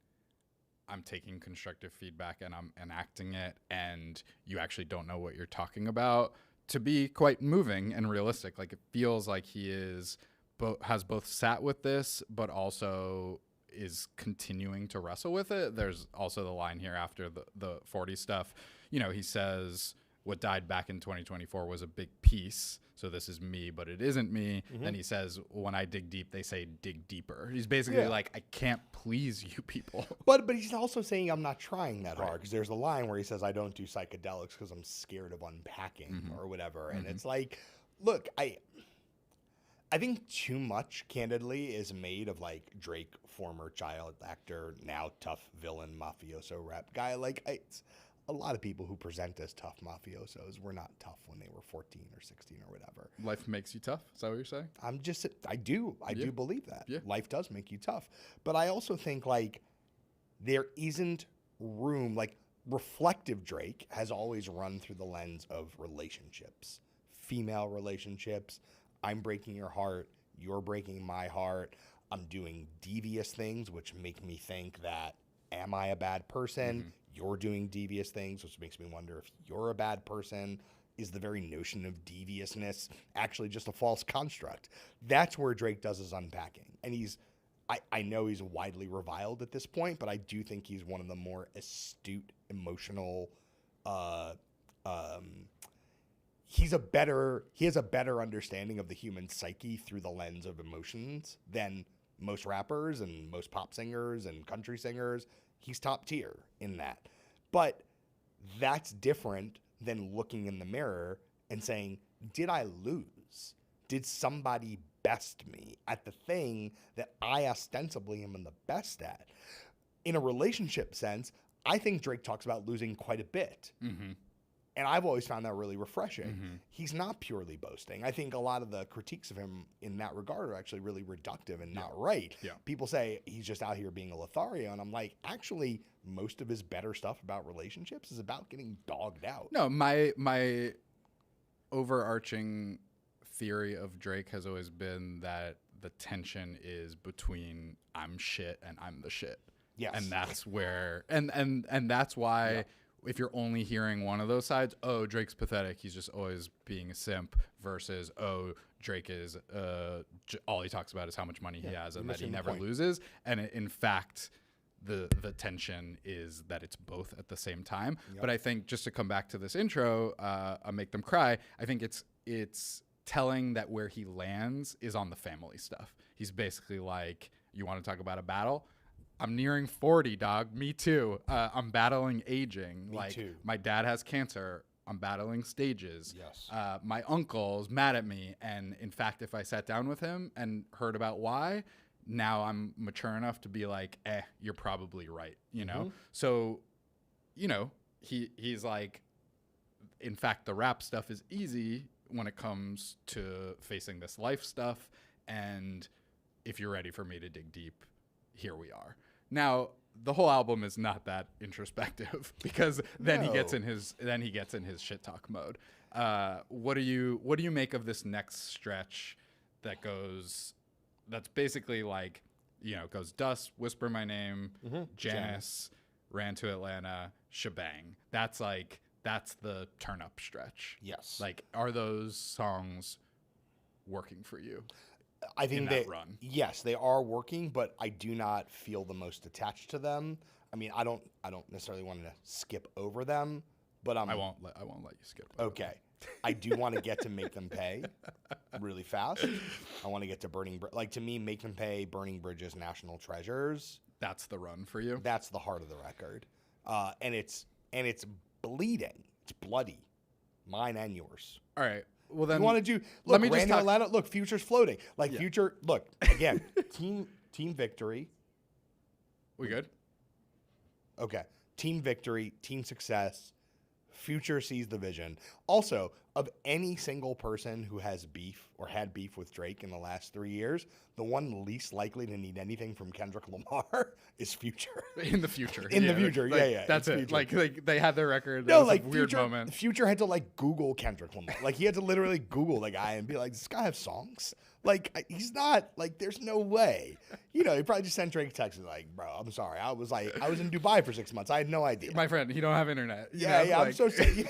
I'm taking constructive feedback and I'm enacting it and you actually don't know what you're talking about to be quite moving and realistic. Like it feels like he has both sat with this, but also is continuing to wrestle with it. There's also the line here after the 40 stuff. He says, what died back in 2024 was a big piece. So this is me, but it isn't me. Then he says, when I dig deep, they say dig deeper. He's basically like, I can't please you people. But he's also saying I'm not trying that hard because there's a line where he says, I don't do psychedelics because I'm scared of unpacking or whatever. And it's like, look, I think too much, candidly, is made of like Drake, former child actor, now tough villain, mafioso rap guy. Like a lot of people who present as tough mafiosos were not tough when they were 14 or 16 or whatever. Life makes you tough? Is that what you're saying? I do believe that. Yeah. Life does make you tough. But I also think like there isn't room, like reflective Drake has always run through the lens of relationships, female relationships. I'm breaking your heart. You're breaking my heart. I'm doing devious things, which make me think that, am I a bad person? You're doing devious things, which makes me wonder if you're a bad person. Is the very notion of deviousness actually just a false construct? That's where Drake does his unpacking. And I know he's widely reviled at this point, but I do think he's one of the more astute, emotional, he has a better understanding of the human psyche through the lens of emotions than most rappers and most pop singers and country singers. He's top tier in that. But that's different than looking in the mirror and saying, did I lose? Did somebody best me at the thing that I ostensibly am the best at? In a relationship sense, I think Drake talks about losing quite a bit. And I've always found that really refreshing. He's not purely boasting. I think a lot of the critiques of him in that regard are actually really reductive and not right. Yeah. People say he's just out here being a Lothario, and I'm like, actually, most of his better stuff about relationships is about getting dogged out. No, my overarching theory of Drake has always been that the tension is between I'm shit and I'm the shit. Yes. And that's where and that's why if you're only hearing one of those sides, oh, Drake's pathetic, he's just always being a simp, versus, oh, Drake is all he talks about is how much money he has and that he never loses. And in fact, the tension is that it's both at the same time. But I think, just to come back to this intro, I Make Them Cry, I think it's telling that where he lands is on the family stuff. He's basically like, you want to talk about a battle? I'm nearing 40, dog. Me too. I'm battling aging. Me too. My dad has cancer. I'm battling stages. Yes. My uncle's mad at me. And in fact, if I sat down with him and heard about why, now I'm mature enough to be like, you're probably right. You know? So, he's like, in fact, the rap stuff is easy when it comes to facing this life stuff. And if you're ready for me to dig deep, here we are. Now, the whole album is not that introspective because then he gets in his shit talk mode. What do you make of this next stretch that's basically like, goes Dust, Whisper My Name, Janice, Ran to Atlanta, Shebang. That's the turn up stretch. Yes. Like, are those songs working for you? I think yes, they are working, but I do not feel the most attached to them. I mean, I don't necessarily want to skip over them, but I won't let you skip over okay. I do want to get to Make Them Pay really fast. I want to get to to me, Make Them Pay, Burning Bridges, National Treasures. That's the run for you. That's the heart of the record, and it's bleeding. It's bloody. Mine and yours. All right. Well, then You want to do? let Look, me just Randy talk. Orlando. Look, Future's floating. Like Yeah. Future. Look again. team victory. We good? Okay. Team victory. Team success. Future sees the vision. Also, of any single person who has beef or had beef with Drake in the last 3 years, the one least likely to need anything from Kendrick Lamar is Future. In the future. In the future, like, yeah. That's it's it. Future. Like they had their record. No, That was like a weird Future, moment. Future had to like Google Kendrick Lamar. Like he had to literally Google the guy and be like, "Does this guy have songs?" Like he's not. Like there's no way. You know, he probably just sent Drake a text and like, "Bro, I'm sorry. I was in Dubai for 6 months. I had no idea." My friend, he don't have internet. You Yeah, know? yeah. Like, I'm so sorry.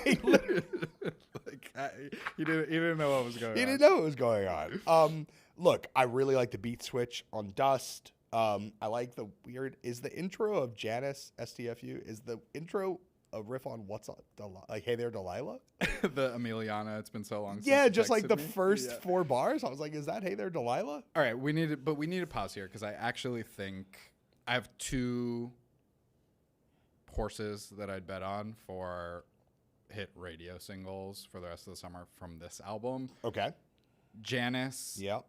he didn't know what was going on. He didn't know what was going on. Look, I really like the beat switch on Dust. I like the weird. Is the intro of Janice STFU? Is the intro a riff on What's Up? Like, Hey There, Delilah? The Emiliana. It's been so long. Since Yeah, you just like texted the me. first Yeah. 4 bars. I was like, is that Hey There, Delilah? All right, we need to pause here because I actually think I have 2 horses that I'd bet on for hit radio singles for the rest of the summer from this album. Okay. Janice, Yeah.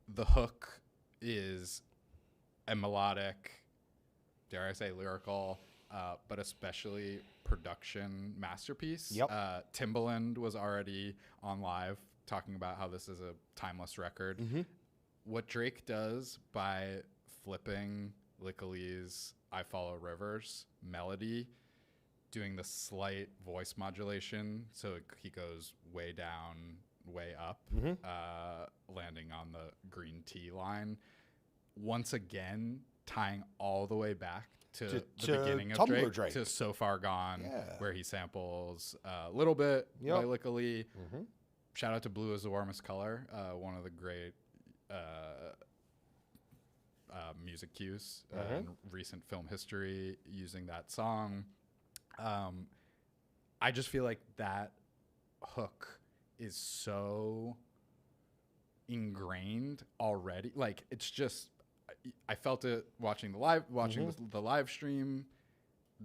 the hook is a melodic, dare I say lyrical, but especially production masterpiece. Yep. Timbaland was already on live talking about how this is a timeless record. Mm-hmm. What Drake does by flipping Lickalee's I Follow Rivers melody, doing the slight voice modulation, so he goes way down, way up, landing on the green tea line. Once again, tying all the way back to the beginning of Tumblr Drake, to So Far Gone, Yeah. where he samples a little bit by Yep. Lickalee. Mm-hmm. Shout out to Blue is the Warmest Color, one of the great music cues in recent film history using that song. I just feel like that hook is so ingrained already. Like it's just, I felt it watching the live stream.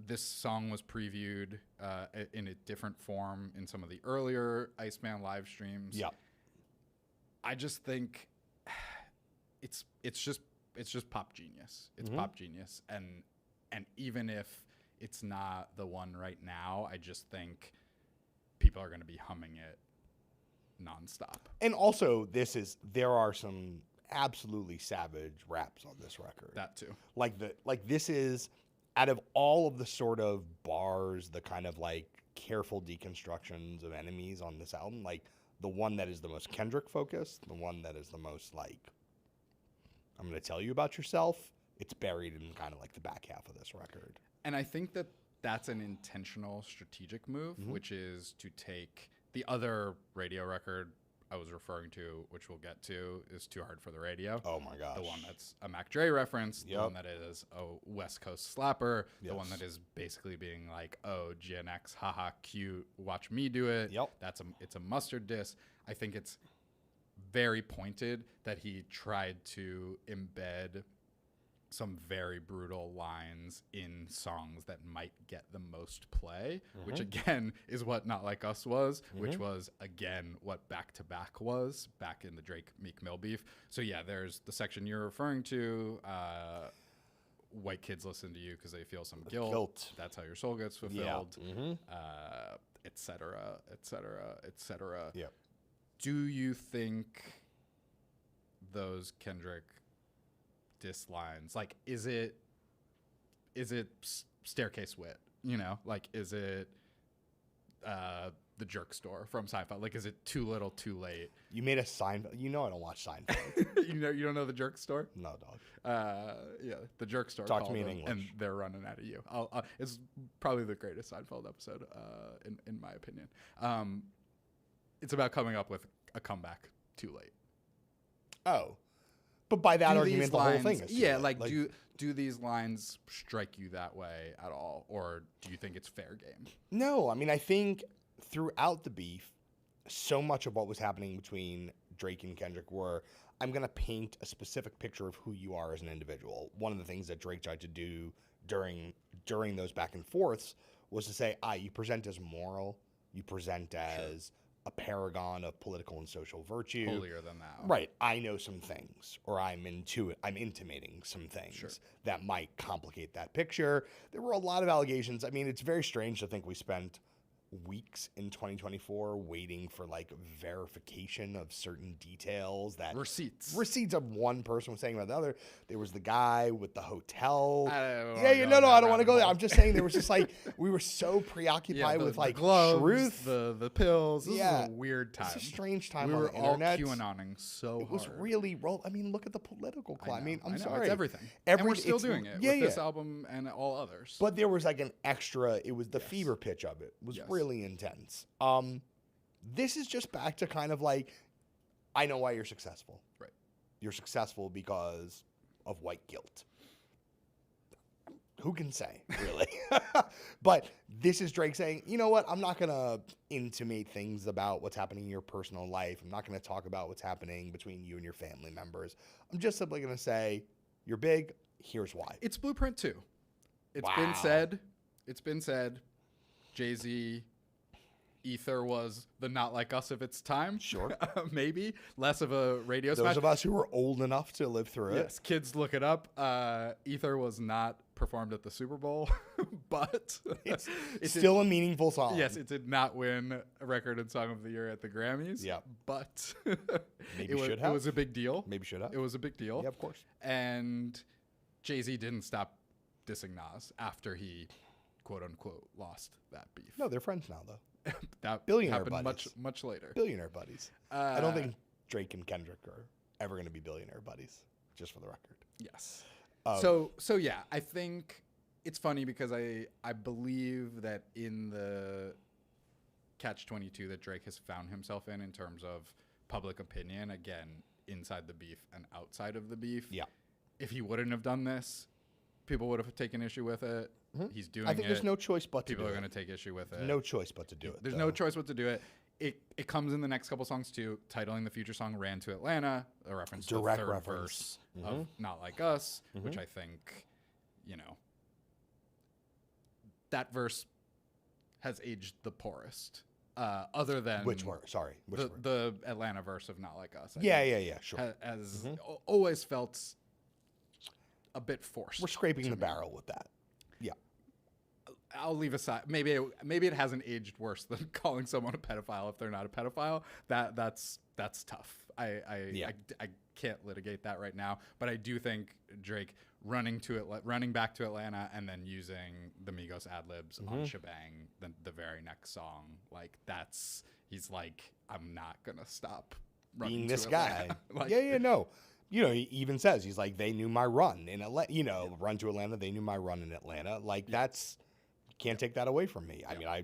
This song was previewed in a different form in some of the earlier Iceman live streams. Yeah. I just think it's just pop genius. It's pop genius, and even if it's not the one right now, I just think people are going to be humming it nonstop. And also, there are some absolutely savage raps on this record. That too. This is, out of all of the sort of bars, the kind of like careful deconstructions of enemies on this album, like the one that is the most Kendrick focused, the one that is the most like, I'm going to tell you about yourself, it's buried in kind of like the back half of this record. And I think that that's an intentional strategic move, which is to take the other radio record I was referring to, which we'll get to, is Too Hard for the Radio. Oh my gosh. The one that's a Mac Dre reference, the Yep. one that is a West Coast slapper, Yes. the one that is basically being like, oh, Gen X, haha, cute, watch me do it. Yep. It's a mustard diss. I think it's very pointed that he tried to embed some very brutal lines in songs that might get the most play, which again is what Not Like Us was, which was again what Back to Back was back in the Drake Meek Mill beef. So yeah, there's the section you're referring to. White kids listen to you because they feel some guilt. That's how your soul gets fulfilled, et cetera, et cetera, et cetera. Yeah. Do you think those Kendrick diss lines, like, is it staircase wit, you know, like, is it the jerk store from Seinfeld, like, is it too little too late? You made a Seinfeld. You know I don't watch Seinfeld. you don't know the jerk store? No, dog. Yeah, the jerk store. Talk to called me in them, English. and they're running out of you. It's probably the greatest Seinfeld episode, in my opinion. It's about coming up with a comeback too late. Oh. But by that Do argument, these the lines, whole thing is yeah, too like, late. do these lines strike you that way at all, or do you think it's fair game? No, I mean, I think throughout the beef, so much of what was happening between Drake and Kendrick were, I'm going to paint a specific picture of who you are as an individual. One of the things that Drake tried to do during those back and forths was to say, you present as moral, you present as a paragon of political and social virtue. Holier than thou. Right. I know some things, or I'm intimating some things that might complicate that picture. There were a lot of allegations. I mean, it's very strange to think we spent weeks in 2024 waiting for like verification of certain details that Receipts of one person was saying about the other. There was the guy with the hotel. I don't want to go there. I'm just saying there was just like we were so preoccupied with like gloves, truth, the pills. This is a weird time. It's a strange time we on were the internet. all QAnoning so it was hard. really I mean, look at the political climate. I mean, I'm sorry, it's everything. And we're still doing it with this album and all others. But there was like an extra. It was the fever pitch of it was really intense. This is just back to kind of like, I know why you're successful. Right. You're successful because of white guilt. Who can say, really? But this is Drake saying, you know what? I'm not going to intimate things about what's happening in your personal life. I'm not going to talk about what's happening between you and your family members. I'm just simply going to say, you're big. Here's why. It's Blueprint 2. It's been said. It's been said. Jay-Z... Ether was the Not Like Us of its time. Sure. Maybe. Less of a radio smash. Those of us who were old enough to live through it. Yes, kids look it up. Ether was not performed at the Super Bowl, but it's still a meaningful song. Yes, it did not win a Record and Song of the Year at the Grammys. Yeah. But maybe should have. It was a big deal. Maybe should have. It was a big deal. Yeah, of course. And Jay-Z didn't stop dissing Nas after he, quote unquote, lost that beef. No, they're friends now, though. That billionaire happened buddies. much later. Billionaire buddies. I don't think Drake and Kendrick are ever going to be billionaire buddies, just for the record. Yes. So yeah, I think it's funny because I believe that in the catch-22 that Drake has found himself in terms of public opinion, again, inside the beef and outside of the beef. Yeah. If he wouldn't have done this, people would have taken issue with it. Mm-hmm. He's doing it. I think there's no choice but to do it. People are going to take issue with it. No choice but to do it. There's no choice but to do it. It comes in the next couple songs too, titling the future song "Ran to Atlanta," a reference to the third verse of "Not Like Us," which I think, that verse has aged the poorest. Other than which word? Sorry, the Atlanta verse of "Not Like Us." Yeah, sure. Has always felt a bit forced. We're scraping the barrel with that. Yeah. I'll leave aside. Maybe it hasn't aged worse than calling someone a pedophile if they're not a pedophile. That's tough. I can't litigate that right now. But I do think Drake running back to Atlanta and then using the Migos ad-libs on Shebang, the very next song, he's like, I'm not gonna stop being this Atlanta. guy. No. He even says, he's like, they knew my run in Atlanta, run to Atlanta. They knew my run in Atlanta. Can't take that away from me. I mean, I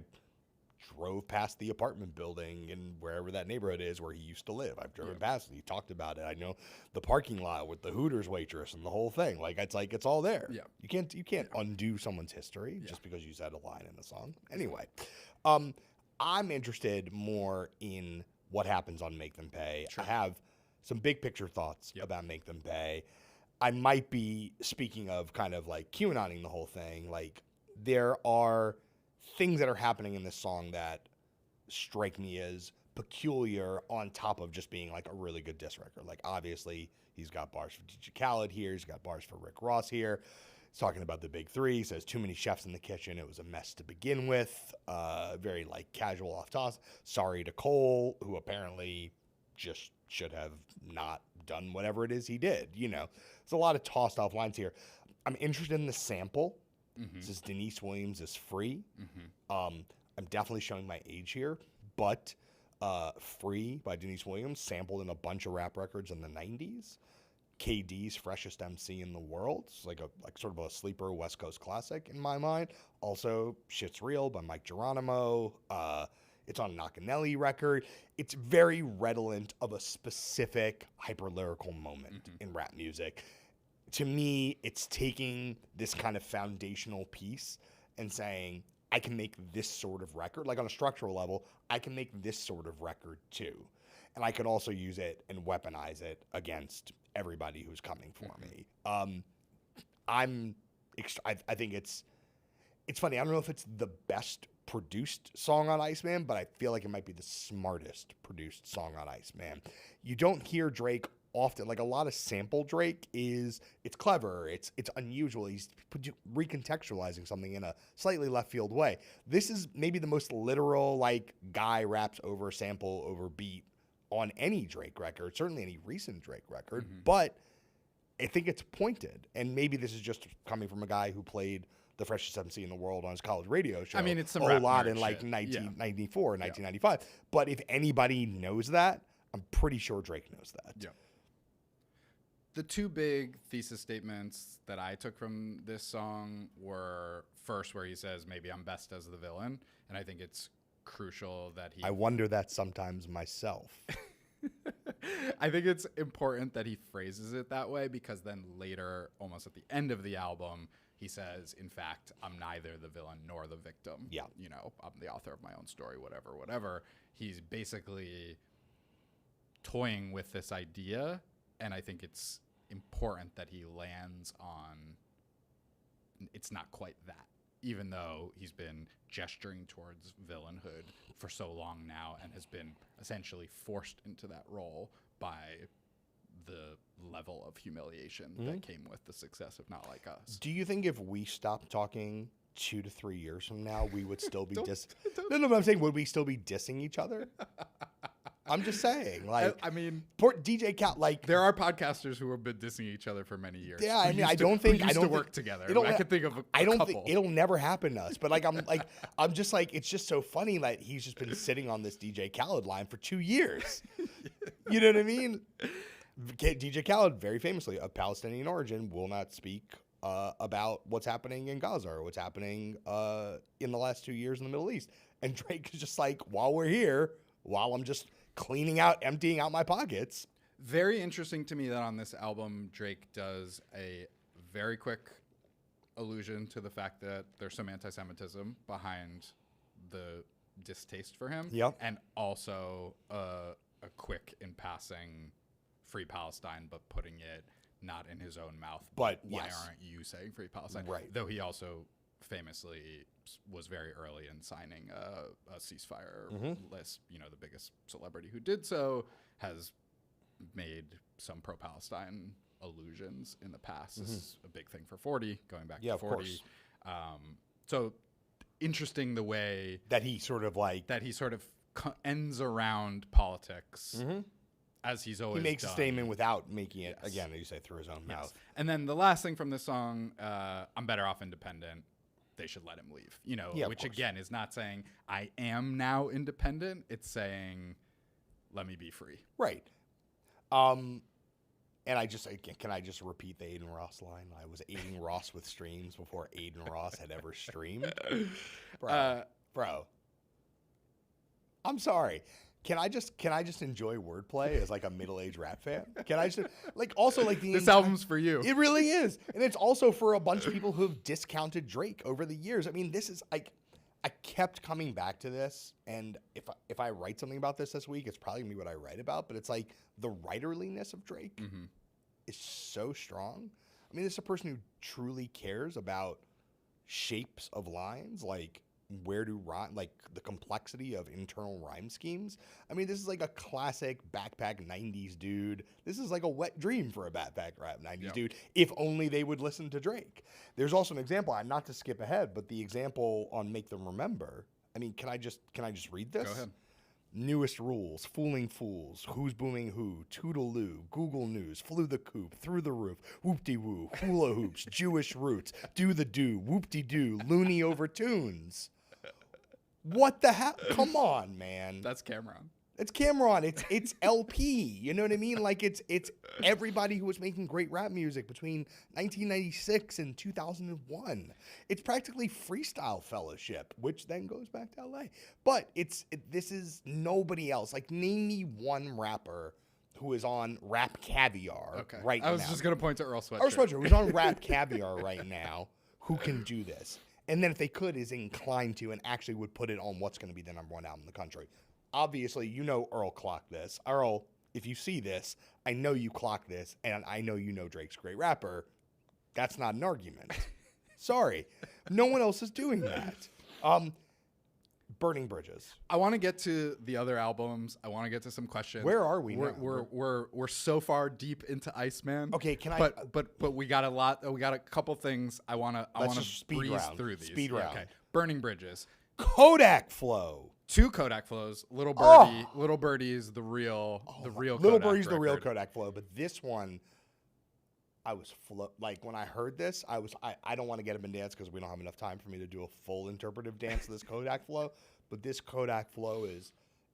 drove past the apartment building in wherever that neighborhood is where he used to live. I've driven past it. He talked about it. I know the parking lot with the Hooters waitress and the whole thing. It's all there. Yeah. You can't undo someone's history just because you said a line in a song. Anyway, I'm interested more in what happens on Make Them Pay. Sure. I have some big picture thoughts about Make Them Pay. I might be speaking of kind of like QAnoning the whole thing. There are things that are happening in this song that strike me as peculiar on top of just being like a really good diss record. Obviously, he's got bars for DJ Khaled here. He's got bars for Rick Ross here. He's talking about the big three. He says, too many chefs in the kitchen. It was a mess to begin with. Very casual off toss. Sorry to Cole, who apparently just should have not done whatever it is he did. There's a lot of tossed off lines here. I'm interested in the sample. Mm-hmm. This is Denise Williams is Free. Mm-hmm. I'm definitely showing my age here, but Free by Denise Williams sampled in a bunch of rap records in the 90s. KD's freshest MC in the world. It's like sort of a sleeper West Coast classic in my mind. Also, Shit's Real by Mike Geronimo. It's on a Nakanelli record. It's very redolent of a specific hyper-lyrical moment in rap music. To me, it's taking this kind of foundational piece and saying, I can make this sort of record. On a structural level, I can make this sort of record too. And I could also use it and weaponize it against everybody who's coming for me. I think it's funny. I don't know if it's the best produced song on Iceman, but I feel like it might be the smartest produced song on Iceman. You don't hear Drake often. Like a lot of sample Drake it's clever, it's unusual. He's recontextualizing something in a slightly left field way. This is maybe the most literal, like, guy raps over sample over beat on any Drake record, certainly any recent Drake record, but I think it's pointed. And maybe this is just coming from a guy who played the freshest MC in the world on his college radio show. I mean, it's some a rap lot nerd in like shit. 1994, 1995. But if anybody knows that, I'm pretty sure Drake knows that. Yeah. The two big thesis statements that I took from this song were first, where he says, maybe I'm best as the villain. And I think it's crucial that I wonder that sometimes myself. I think it's important that he phrases it that way, because then later, almost at the end of the album, he says, in fact, I'm neither the villain nor the victim. Yeah. You know, I'm the author of my own story, whatever. He's basically toying with this idea, and I think it's important that he lands on it's not quite that, even though he's been gesturing towards villainhood for so long now and has been essentially forced into that role by the level of humiliation that came with the success of Not Like Us. Do you think if we stopped talking 2 to 3 years from now, we would still be No, but I'm saying, would we still be dissing each other? I'm just saying, like, I mean, poor DJ Cal, like, there are podcasters who have been dissing each other for many years. Yeah, I mean, I don't think to work together. I could think of a I don't couple. think it'll never happen to us. But I'm just like, it's just so funny that he's just been sitting on this DJ Khaled line for 2 years. You know what I mean? DJ Khaled, very famously of Palestinian origin, will not speak about what's happening in Gaza or what's happening in the last 2 years in the Middle East. And Drake is just like, while we're here, while I'm just emptying out my pockets. Very interesting to me that on this album, Drake does a very quick allusion to the fact that there's some anti-Semitism behind the distaste for him. Yep. And also a quick in passing Free Palestine, but putting it not in his own mouth. But why yes. aren't you saying Free Palestine? Right. Though he also famously was very early in signing a ceasefire list. You know, the biggest celebrity who did so has made some pro-Palestine allusions in the past. This is a big thing for 40, going back to 40. So interesting the way that he sort of ends around politics as he's always he makes done. a statement without making it, again, as you say, through his own mouth. And then the last thing from this song, I'm better off independent. They should let him leave, you know, which again is not saying I am now independent. It's saying, let me be free. Right. And can I just repeat the Aiden Ross line? I was aiding Ross with streams before Aiden Ross had ever streamed. Bro. I'm sorry. Can I just enjoy wordplay as like a middle-aged rap fan? Can I just this album's for you. It really is. And it's also for a bunch of people who've discounted Drake over the years. I mean, this is like, I kept coming back to this, and if I write something about this week, it's probably gonna be what I write about, but it's like the writerliness of Drake is so strong. I mean, this is a person who truly cares about shapes of lines, like where to rhyme, like the complexity of internal rhyme schemes. I mean, this is like a classic backpack 90s dude. This is like a wet dream for a backpack rap 90s dude, if only they would listen to Drake. There's also an example, not to skip ahead, but the example on Make Them Remember. I mean, can I just read this? Go ahead. Newest rules, fooling fools, who's booming who, toodaloo, Google News, flew the coop, through the roof, whoop-de-woo, hula hoops, Jewish roots, do the do, whoop-de-doo, loony over tunes. What the hell? Come on, man. That's Cameron. It's Cameron. It's LP. You know what I mean? Like it's everybody who was making great rap music between 1996 and 2001. It's practically Freestyle Fellowship, which then goes back to LA. But this is nobody else. Like, name me one rapper who is on Rap Caviar right now. I was just gonna point to Earl Sweatshirt. Earl Sweatshirt, who's on Rap Caviar right now, who can do this. And then if they could, is inclined to and actually would put it on what's going to be the number one album in the country. Obviously, you know Earl clocked this. Earl, if you see this, I know you clocked this, and I know you know Drake's a great rapper. That's not an argument. Sorry. No one else is doing that. Burning Bridges. I want to get to the other albums. I want to get to some questions. Where are we now? We're so far deep into Iceman. Okay, can I? But we got a lot. We got a couple things. I want to breeze through these. Speed round. Okay. Burning Bridges. Kodak Flow. 2 Kodak Flows. Little Birdie. Little Birdie's the real. Little Kodak Birdie's the real record. Kodak Flow. But this one, I was like when I heard this, I don't want to get up and dance because we don't have enough time for me to do a full interpretive dance of this Kodak Flow. But this Kodak Flow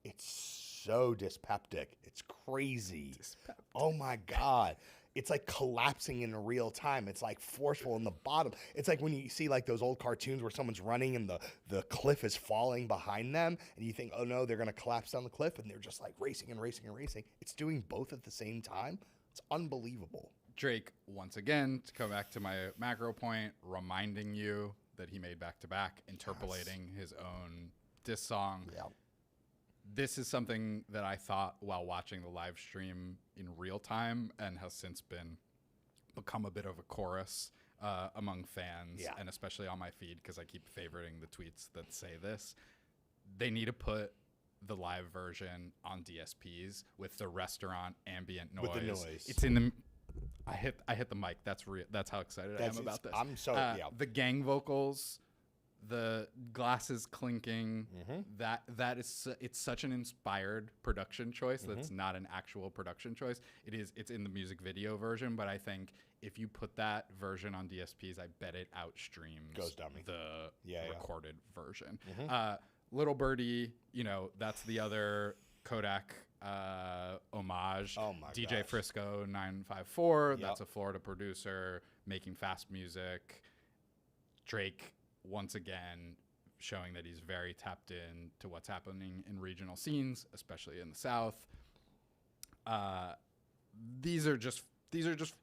it's so dyspeptic. It's crazy. Dyspeptic. Oh my God. It's like collapsing in real time. It's like forceful in the bottom. It's like when you see like those old cartoons where someone's running and the cliff is falling behind them and you think, oh no, they're going to collapse down the cliff, and they're just like racing and racing and racing. It's doing both at the same time. It's unbelievable. Drake, once again, to come back to my macro point, reminding you that he made back-to-back, interpolating his own diss song. Yeah. This is something that I thought while watching the live stream in real time and has since become a bit of a chorus among fans, and especially on my feed because I keep favoriting the tweets that say this. They need to put the live version on DSPs with the restaurant ambient noise. With the noise. It's in the... I hit the mic. That's real. That's how excited I am about this. I'm so The gang vocals, the glasses clinking. That is it's such an inspired production choice. That's not an actual production choice. It's in the music video version, but I think if you put that version on DSPs, I bet it outstreams Goes dummy. the recorded version. Mm-hmm. Little Birdie, that's the other Kodak homage. Oh my DJ gosh. Frisco 954. Yep. That's a Florida producer making fast music. Drake once again showing that he's very tapped in to what's happening in regional scenes, especially in the South. These are just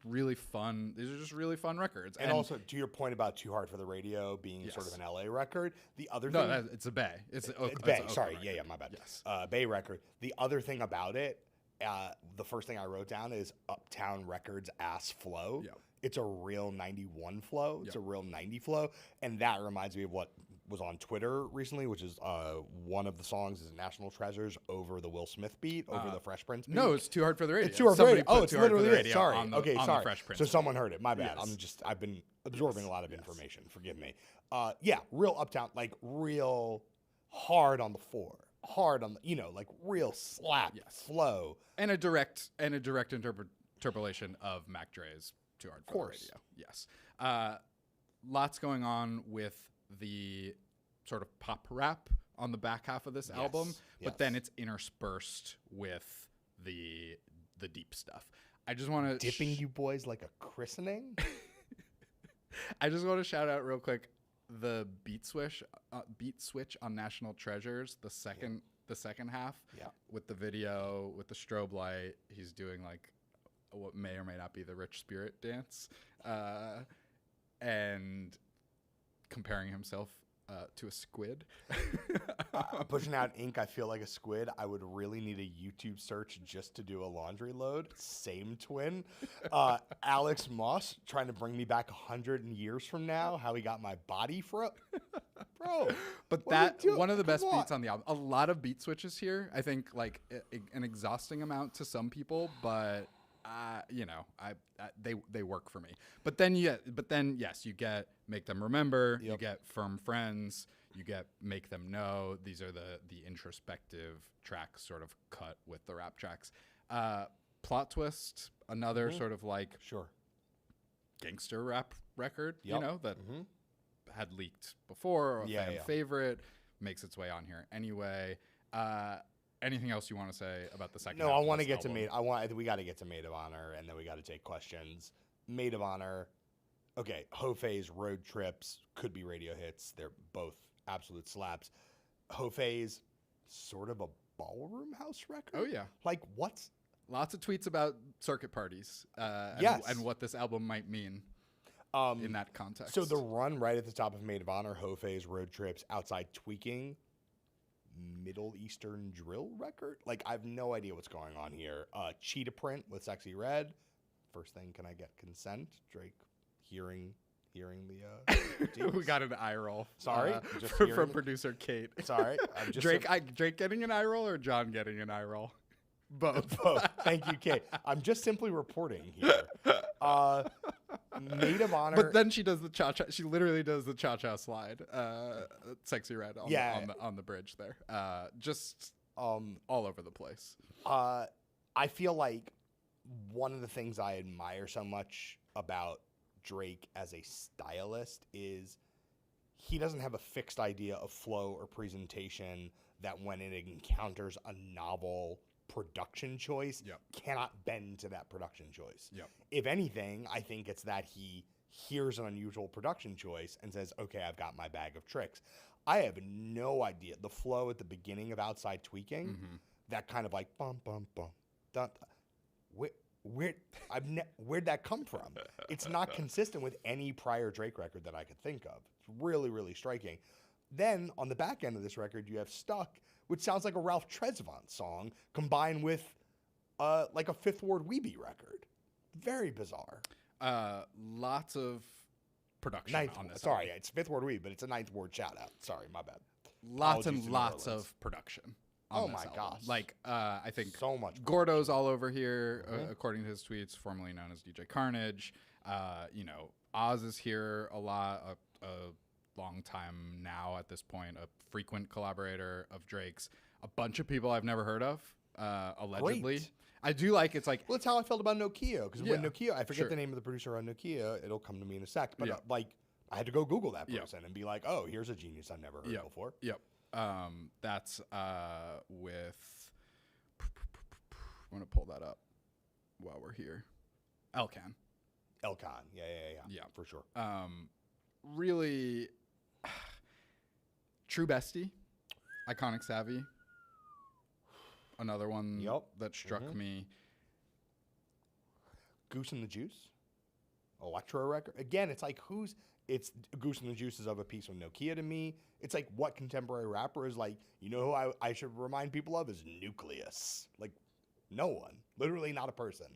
really fun. These are just really fun records. And also, to your point about Too Hard for the Radio being sort of an LA record, the other thing... No, it's a Bay. It's Bay. Sorry. Record. Yeah, my bad. Yes. Bay record. The other thing about it, the first thing I wrote down is Uptown Records ass flow. Yep. It's a real 91 flow. It's Yep. a real 90 flow. And that reminds me of what was on Twitter recently, which is one of the songs is National Treasures over the Will Smith beat, over the Fresh Prince beat. No, it's Too Hard for the Radio. It's Too Hard for the Radio. Somebody Oh, put it's Too Hard for the literally it. Radio Sorry. on the, Okay, on sorry. the Fresh Prince So beat. someone heard it. My bad. Yes. I've been absorbing a lot of information. Forgive me. Real Uptown, like real hard on the floor. Hard on the, like real slap flow. And a direct interpolation of Mac Dre's Too Hard for the Radio. Yes. Lots going on with the sort of pop rap on the back half of this album, but then it's interspersed with the deep stuff. I just want to dipping you boys like a christening. I just want to shout out real quick the beat switch on National Treasures, the second half with the video with the strobe light. He's doing like what may or may not be the Rich Spirit dance, and comparing himself to a squid. Pushing out ink, I feel like a squid. I would really need a YouTube search just to do a laundry load. Same twin. Alex Moss trying to bring me back 100 years from now. How he got my body bro. But that one of the best beats on the album. A lot of beat switches here. I think like an exhausting amount to some people, but they work for me. But then yes, you get Make Them Remember, you get Firm Friends, you get Make Them Know. These are the introspective tracks sort of cut with the rap tracks. Plot Twist, another sort of like gangster rap record, that had leaked before, or a fan favorite, makes its way on here anyway. Anything else you want to say about the second? No, I want to get to we got to get to Maid of Honour, and then we got to take questions. Maid of Honour. Okay, Hofe's Road Trips could be radio hits. They're both absolute slaps. Hofe's sort of a ballroom house record. Oh yeah, like what's lots of tweets about circuit parties. And what this album might mean. In that context. So the run right at the top of Maid of Honour, Hofe's Road Trips, Outside Tweaking, Middle Eastern drill record. Like I have no idea what's going on here. Cheetah Print with Sexy Red. First thing, can I get consent? Drake hearing hearing the. We got an eye roll. Sorry, from producer Kate. Sorry, I'm just Drake getting an eye roll or Jon getting an eye roll? Both. Thank you, Kate. I'm just simply reporting here. Maid of Honour. But then she does the cha-cha. She literally does the cha-cha slide. Sexy Red on the bridge there. Just all over the place. I feel like one of the things I admire so much about Drake as a stylist is he doesn't have a fixed idea of flow or presentation that when it encounters a novel production choice cannot bend to that production choice. If anything, I think it's that he hears an unusual production choice and says, okay, I've got my bag of tricks. I have no idea. The flow at the beginning of Outside Tweaking, that kind of like bum, bum, bum, dun, where'd that come from? It's not consistent with any prior Drake record that I could think of. It's really, really striking. Then on the back end of this record, you have Stuck, which sounds like a Ralph Tresvant song combined with like a Fifth Ward Weeby record. Very bizarre. Lots of production on this. Sorry, it's Fifth Ward Weeby, but it's a Ninth Ward shout out. Sorry, my bad. Lots and lots of production. Oh my gosh. Like, I think so much. Gordo's all over here, according to his tweets, formerly known as DJ Carnage. Oz is here a lot, a long time now at this point, a frequent collaborator of Drake's. A bunch of people I've never heard of, allegedly. Great. I do like, it's like... Well, that's how I felt about Nokia, because when Nokia, I forget the name of the producer on Nokia, it'll come to me in a sec, but I had to go Google that person and be like, oh, here's a genius I've never heard before. That's with... I'm going to pull that up while we're here. Elkan. Yeah, for sure. Really... True Bestie. Iconic Savvy. Another one that struck me. Goose and the Juice. Electro record. Again, it's like it's Goose and the Juice is of a piece with Nokia to me. It's like what contemporary rapper is like, who I should remind people of is Nucleus. Like no one. Literally not a person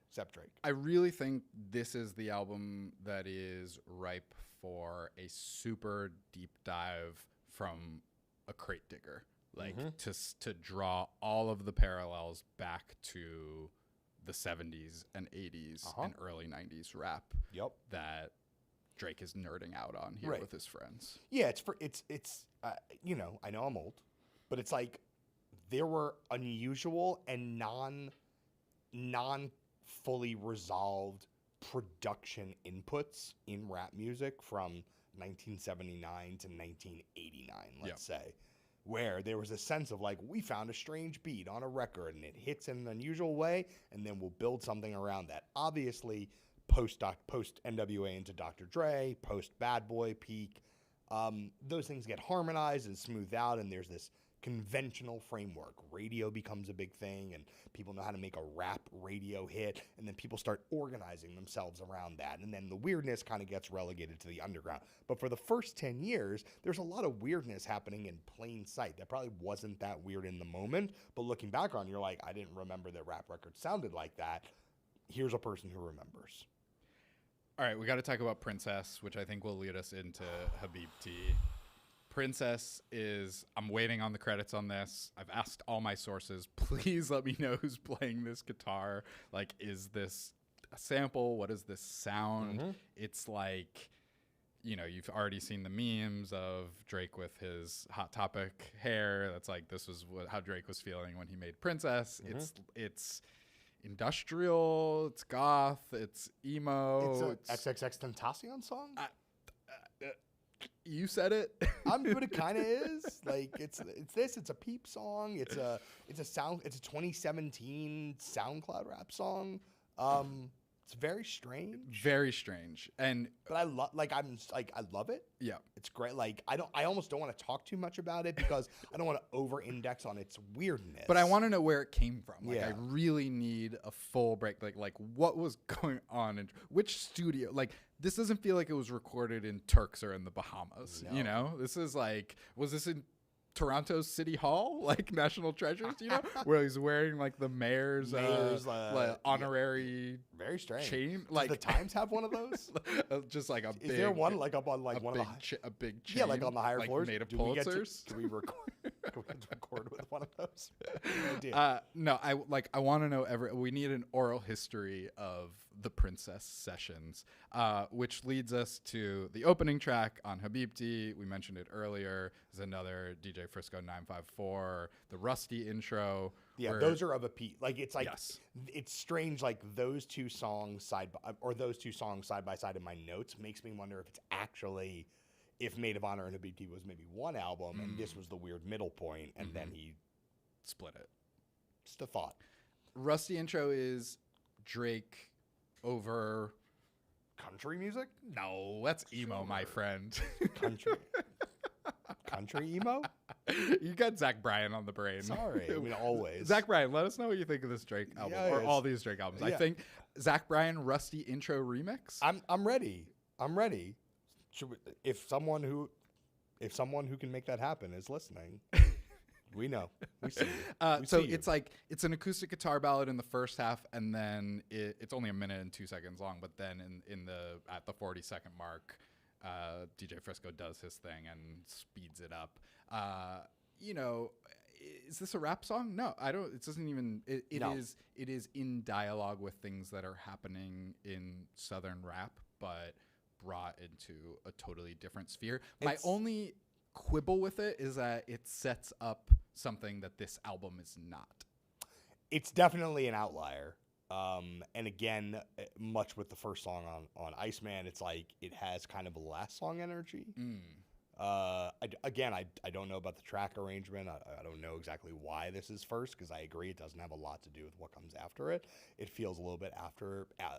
except Drake. I really think this is the album that is ripe for a super deep dive from a crate digger. Like to draw all of the parallels back to the 70s and 80s and early 90s rap that Drake is nerding out on here with his friends. Yeah, I know I'm old, but it's like there were unusual and non fully resolved production inputs in rap music from 1979 to 1989, let's say, where there was a sense of like, we found a strange beat on a record and it hits in an unusual way, and then we'll build something around that. Obviously, post NWA into Dr. Dre, post Bad Boy peak, those things get harmonized and smoothed out, and there's this conventional framework. Radio becomes a big thing, and people know how to make a rap radio hit, and then people start organizing themselves around that, and then the weirdness kind of gets relegated to the underground. But for the first 10 years, there's a lot of weirdness happening in plain sight that probably wasn't that weird in the moment, but looking back on, you're like, I didn't remember that rap records sounded like that. Here's a person who remembers. All right, we got to talk about Princess, which I think will lead us into Habibti. Princess is, I'm waiting on the credits on this. I've asked all my sources, please let me know who's playing this guitar. Like, is this a sample? What is this sound? It's like, you've already seen the memes of Drake with his Hot Topic hair. That's like, this was how Drake was feeling when he made Princess. It's industrial, it's goth, it's emo. It's a XXXTentacion song? You said it. But it kind of is. Like it's a Peep song. It's a 2017 SoundCloud rap song. It's very strange. Very strange. But I love it. Yeah. It's great. Like I almost don't want to talk too much about it because I don't want to over-index on its weirdness. But I want to know where it came from. Like I really need a full break. Like what was going on and which studio? Like this doesn't feel like it was recorded in Turks or in the Bahamas. No. This is like, was this in Toronto's City Hall, like National Treasures, where he's wearing like the mayor's honorary very strange chain. Does the Times have one of those? Just like a big. Is there one like up on like one of the a big chain? yeah, like on the higher floors, made of Pulitzers. Can we record with one of those? No idea. No, I want to know we need an oral history of the Princess sessions, which leads us to the opening track on Habibti. We mentioned it earlier. There's another DJ Frisco 954, the Rusty intro. Yeah, those are of a piece. Like it's like Yes. It's strange. Like those two songs side by side in my notes makes me wonder if it's actually if Maid of Honour and Habibti was maybe one album and this was the weird middle point, and then he split it. Just a thought. Rusty intro is Drake over country music. No, that's emo, my friend. Country emo. You got Zach Bryan on the brain. Sorry, I mean always. Zach Bryan, let us know what you think of this Drake album or all these Drake albums. I think Zach Bryan Rusty intro remix. I'm ready. If someone who can make that happen is listening, we know. We see you. So it's like it's an acoustic guitar ballad in the first half, and then it's only a minute and 2 seconds long. But then at the 40-second mark, DJ Frisco does his thing and speeds it up. Is this a rap song? No, I don't. It doesn't even. It is in dialogue with things that are happening in Southern rap, but brought into a totally different sphere. My only quibble with it is that it sets up something that this album is not. It's definitely an outlier. And again, much with the first song on Iceman, it's like it has kind of a last song energy. I don't know about the track arrangement. I don't know exactly why this is first, because I agree it doesn't have a lot to do with what comes after it. It feels a little bit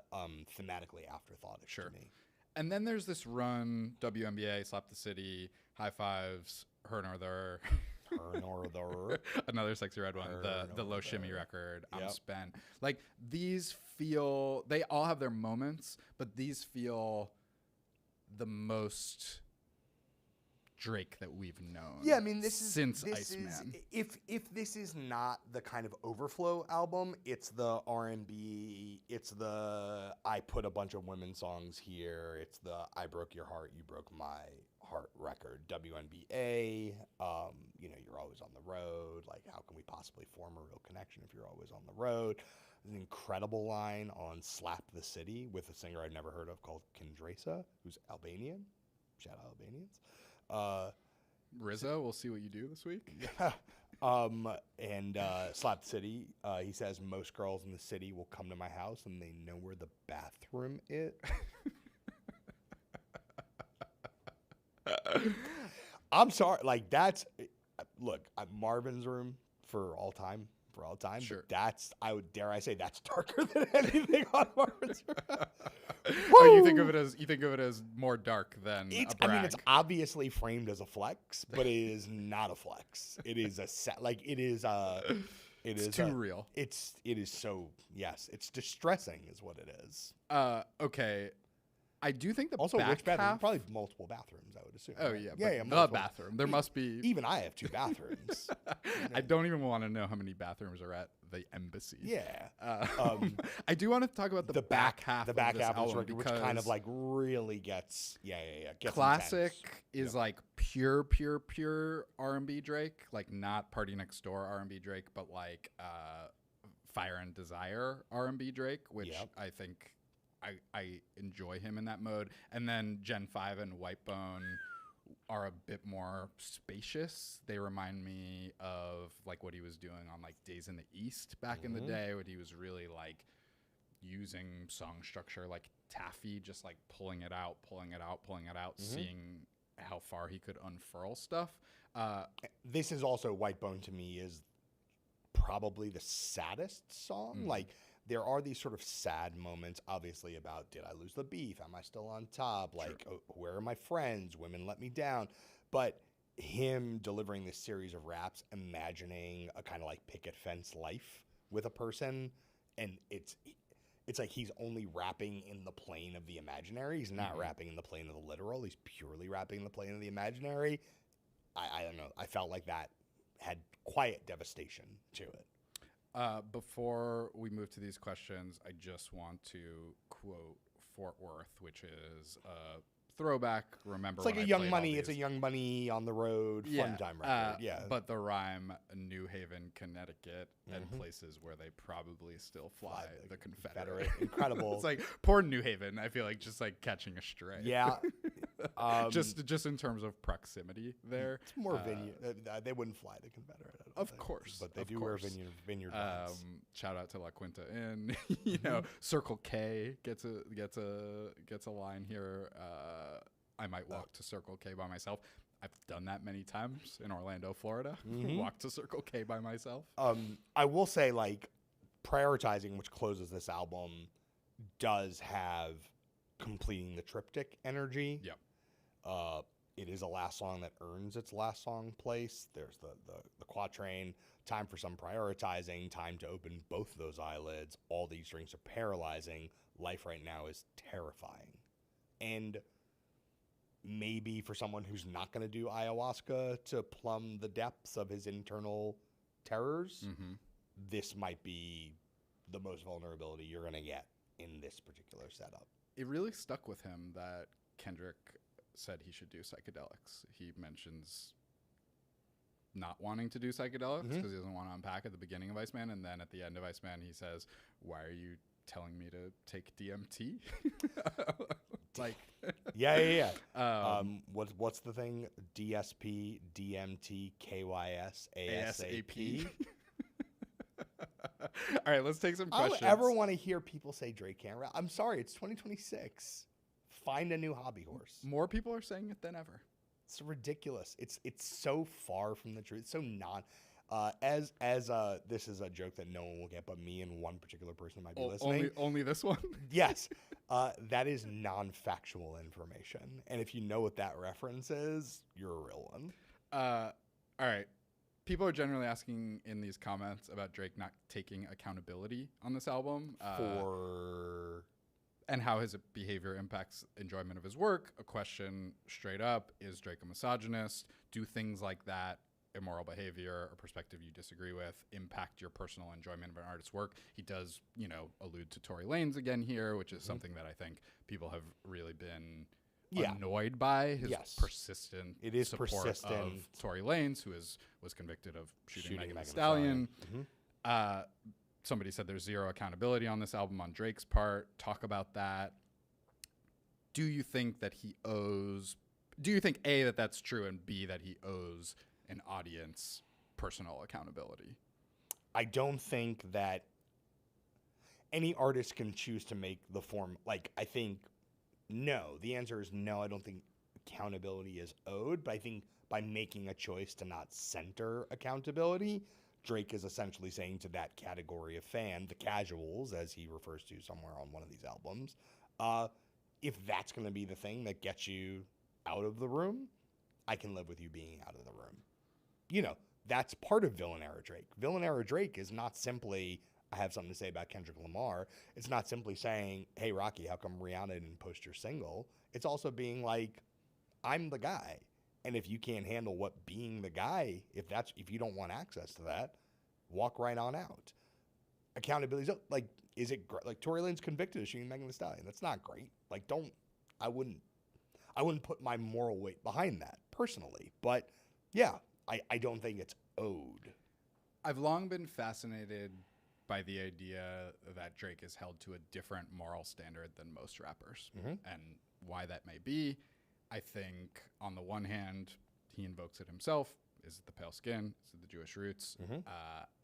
thematically afterthoughtish to me. And then there's this run, WNBA, Slap the City, High Fives, Her Nor There. Her Nor There. Another Sexy Red one, the Low Shimmy record, I'm Spent. Like, they all have their moments, but these feel the most Drake that we've known. Yeah, I mean, since Iceman. If this is not the kind of overflow album, it's the R&B, it's the I put a bunch of women songs here, it's the I broke your heart, you broke my heart record. WNBA, you're always on the road. Like, how can we possibly form a real connection if you're always on the road? There's an incredible line on Slap the City with a singer I've never heard of called Kendresa, who's Albanian. Shout out Albanians. Rizzo, we'll see what you do this week. And Slap the City, he says, most girls in the city will come to my house and they know where the bathroom is. I'm sorry, like Marvin's Room for all time. Sure. I would dare I say that's darker than anything on Marvin's Room. Oh, you think of it as more dark than a brag. I mean, it's obviously framed as a flex, but it is not a flex. It is it's too real. It is so, yes, it's distressing is what it is. Okay. I do think also back which bathroom? half... Probably multiple bathrooms, I would assume. Oh, right? yeah. The bathroom. There must be... Even I have 2 bathrooms. I don't even want to know how many bathrooms are at the embassy. Yeah. I do want to talk about the back half of this album, which kind of like really gets... Gets Classic intense. is like pure R&B Drake. Like not Party Next Door R&B Drake, but like Fire and Desire R&B Drake, which I think... I enjoy him in that mode. And then Gen 5 and Whitebone are a bit more spacious. They remind me of like what he was doing on like Days in the East back in the day, when he was really like using song structure like taffy, just like pulling it out, seeing how far he could unfurl stuff. This is also Whitebone to me is probably the saddest song. Like, there are these sort of sad moments, obviously, about did I lose the beef? Am I still on top? Like, where are my friends? Women let me down. But him delivering this series of raps, imagining a kind of like picket fence life with a person, and it's like he's only rapping in the plane of the imaginary. He's not rapping in the plane of the literal. He's purely rapping in the plane of the imaginary. I don't know. I felt like that had quiet devastation to it. Before we move to these questions, I just want to quote Fort Worth, which is a throwback. Remember, It's like when a I Young played Money. all It's a these? Young Money on the road fun time record. Yeah. But the rhyme New Haven, Connecticut, and places where they probably still fly the Confederate. Incredible. It's like poor New Haven. I feel like just like catching a stray. Yeah. Just in terms of proximity there. It's more vineyard. They wouldn't fly the Confederate. I don't Of think. course. But they of do course. wear vineyard vines. Shout out to La Quinta Inn. You know, Circle K gets a line here. I might walk to Circle K by myself. I've done that many times in Orlando, Florida. Walk to Circle K by myself. I will say, like, Prioritizing, which closes this album, does have completing the triptych energy. Yep. It is a last song that earns its last song place. There's the quatrain, time for some prioritizing, time to open both of those eyelids. All these drinks are paralyzing. Life right now is terrifying. And maybe for someone who's not going to do ayahuasca to plumb the depths of his internal terrors, this might be the most vulnerability you're going to get in this particular setup. It really stuck with him that Kendrick said he should do psychedelics. He mentions not wanting to do psychedelics because he doesn't want to unpack at the beginning of Iceman, and then at the end of Iceman he says, "Why are you telling me to take DMT?" Like, yeah. What's the thing? DSP, DMT, KYS, ASAP. All right, let's take some questions. I don't ever want to hear people say Drake can't rap. I'm sorry, it's 2026. Find a new hobby horse. More people are saying it than ever. It's ridiculous. It's so far from the truth. It's so not. This is a joke that no one will get but me and one particular person who might be listening. Only this one? Yes. That is non-factual information. And if you know what that reference is, you're a real one. All right. People are generally asking in these comments about Drake not taking accountability on this album. And how his behavior impacts enjoyment of his work. A question straight up, is Drake a misogynist? Do things like that, immoral behavior, a perspective you disagree with, impact your personal enjoyment of an artist's work? He does, allude to Tory Lanez again here, which is something that I think people have really been annoyed by. His persistent support of Tory Lanez, who was convicted of shooting Megan Thee Stallion. Somebody said there's zero accountability on this album on Drake's part. Talk about that. Do you think that A, that that's true, and B, that he owes an audience personal accountability? I don't think that any artist can choose to make the form. I think no. The answer is no. I don't think accountability is owed, but I think by making a choice to not center accountability, Drake is essentially saying to that category of fan, the casuals, as he refers to somewhere on one of these albums, if that's going to be the thing that gets you out of the room, I can live with you being out of the room. That's part of Villain Era Drake. Villain Era Drake is not simply, I have something to say about Kendrick Lamar. It's not simply saying, hey, Rocky, how come Rihanna didn't post your single? It's also being like, I'm the guy. And if you can't handle what being the guy, if you don't want access to that, walk right on out. Accountability is it like Tory Lanez convicted of shooting Megan Thee Stallion? That's not great. I wouldn't put my moral weight behind that personally. But yeah, I don't think it's owed. I've long been fascinated by the idea that Drake is held to a different moral standard than most rappers, and why that may be. I think on the one hand, he invokes it himself. Is it the pale skin? Is it the Jewish roots?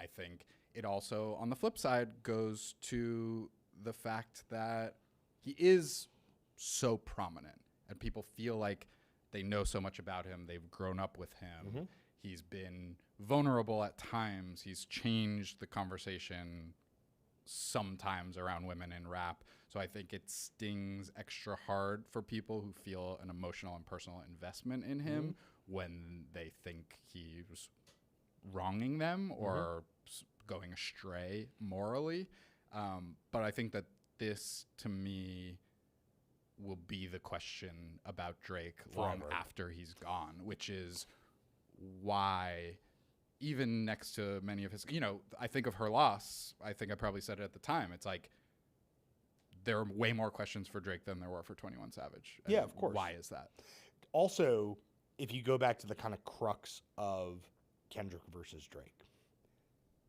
I think it also, on the flip side, goes to the fact that he is so prominent and people feel like they know so much about him. They've grown up with him. He's been vulnerable at times. He's changed the conversation sometimes around women in rap. So I think it stings extra hard for people who feel an emotional and personal investment in him when they think he's wronging them or going astray morally. But I think that this, to me, will be the question about Drake long after he's gone, which is, why, even next to many of his, I think of Her Loss. I think I probably said it at the time. It's like, there are way more questions for Drake than there were for 21 Savage. Yeah, of course. Why is that? Also, if you go back to the kind of crux of Kendrick versus Drake,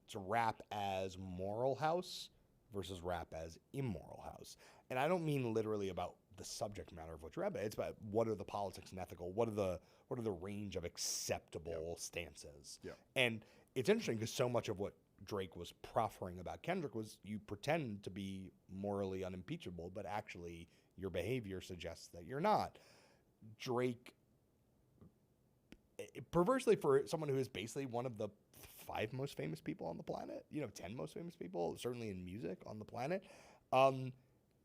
it's rap as moral house versus rap as immoral house. And I don't mean literally about the subject matter of what you're rapping. It's about what are the politics and ethical, what are the range of acceptable stances. Yep. And it's interesting because so much of what Drake was proffering about Kendrick was you pretend to be morally unimpeachable, but actually your behavior suggests that you're not. Drake, perversely, for someone who is basically one of the 5 most famous people on the planet, 10 most famous people, certainly in music on the planet,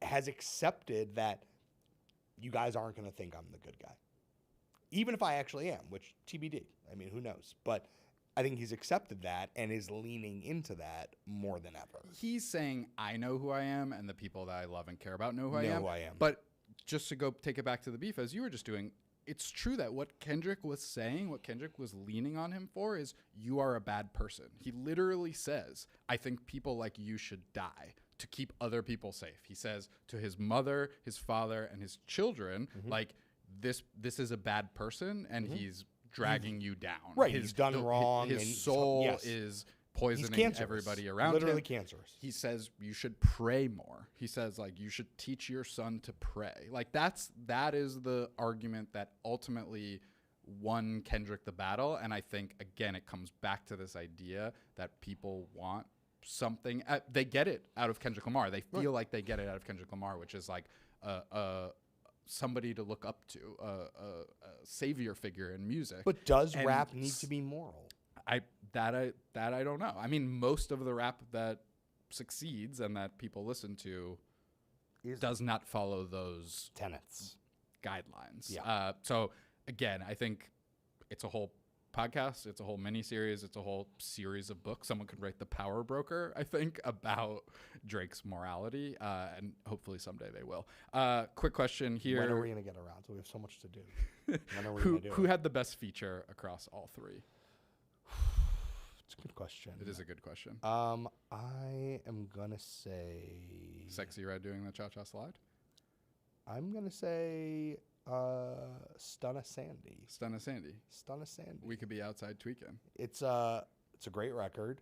has accepted that you guys aren't going to think I'm the good guy. Even if I actually am, which TBD. I mean, who knows? But I think he's accepted that and is leaning into that more than ever. He's saying, I know who I am, and the people that I love and care about know who I am. But just to go take it back to the beef, as you were just doing, it's true that what Kendrick was saying, what Kendrick was leaning on him for is, you are a bad person. He literally says, I think people like you should die to keep other people safe. He says to his mother, his father, and his children, like, this is a bad person, and he's dragging you down. Right, he's done wrong. His soul is poisoning everybody around him. Literally cancerous. He says you should pray more. He says, like, you should teach your son to pray. Like, that is the argument that ultimately won Kendrick the battle. And I think, again, it comes back to this idea that people want something. They get it out of Kendrick Lamar. They feel like they get it out of Kendrick Lamar, which is like somebody to look up to, a savior figure in music. But does rap need to be moral? I don't know. I mean, most of the rap that succeeds and that people listen to does not follow those tenets, guidelines. Yeah. So again, I think it's a whole podcast, it's a whole mini series, it's a whole series of books. Someone could write The Power Broker, I think, about Drake's morality, and hopefully someday they will. Quick question here: when are we going to get around to? We have so much to do. When are we going to do who had the best feature across all 3? It's a good question. It is a good question. I am gonna say Sexy Red doing the cha-cha slide. I'm gonna say Stunna Sandy. Stunna Sandy. Stunna Sandy. We could be outside tweaking. It's a great record.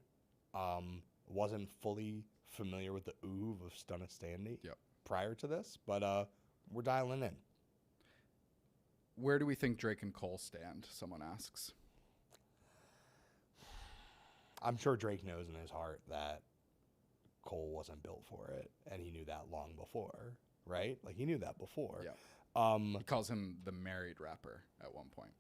Wasn't fully familiar with the oeuvre of Stunna Sandy prior to this, but we're dialing in. Where do we think Drake and Cole stand? Someone asks. I'm sure Drake knows in his heart that Cole wasn't built for it, and he knew that long before, right? Like, he knew that before. Yeah. He calls him the married rapper at one point.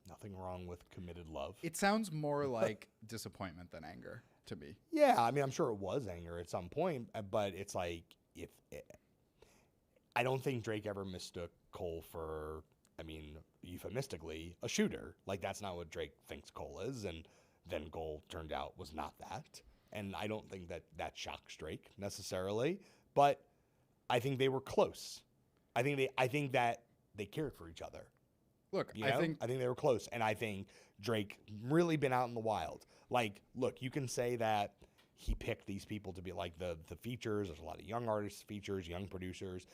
Nothing wrong with committed love. It sounds more like disappointment than anger to me. Yeah, I mean, I'm sure it was anger at some point, but it's like, I don't think Drake ever mistook Cole for, I mean, euphemistically, a shooter. Like, that's not what Drake thinks Cole is, and then Cole turned out was not that. And I don't think that shocks Drake necessarily, but I think they were close. I think that they cared for each other. Look, I think they were close, and I think Drake really been out in the wild. Like, look, you can say that he picked these people to be like the features. There's a lot of young artists features, young producers.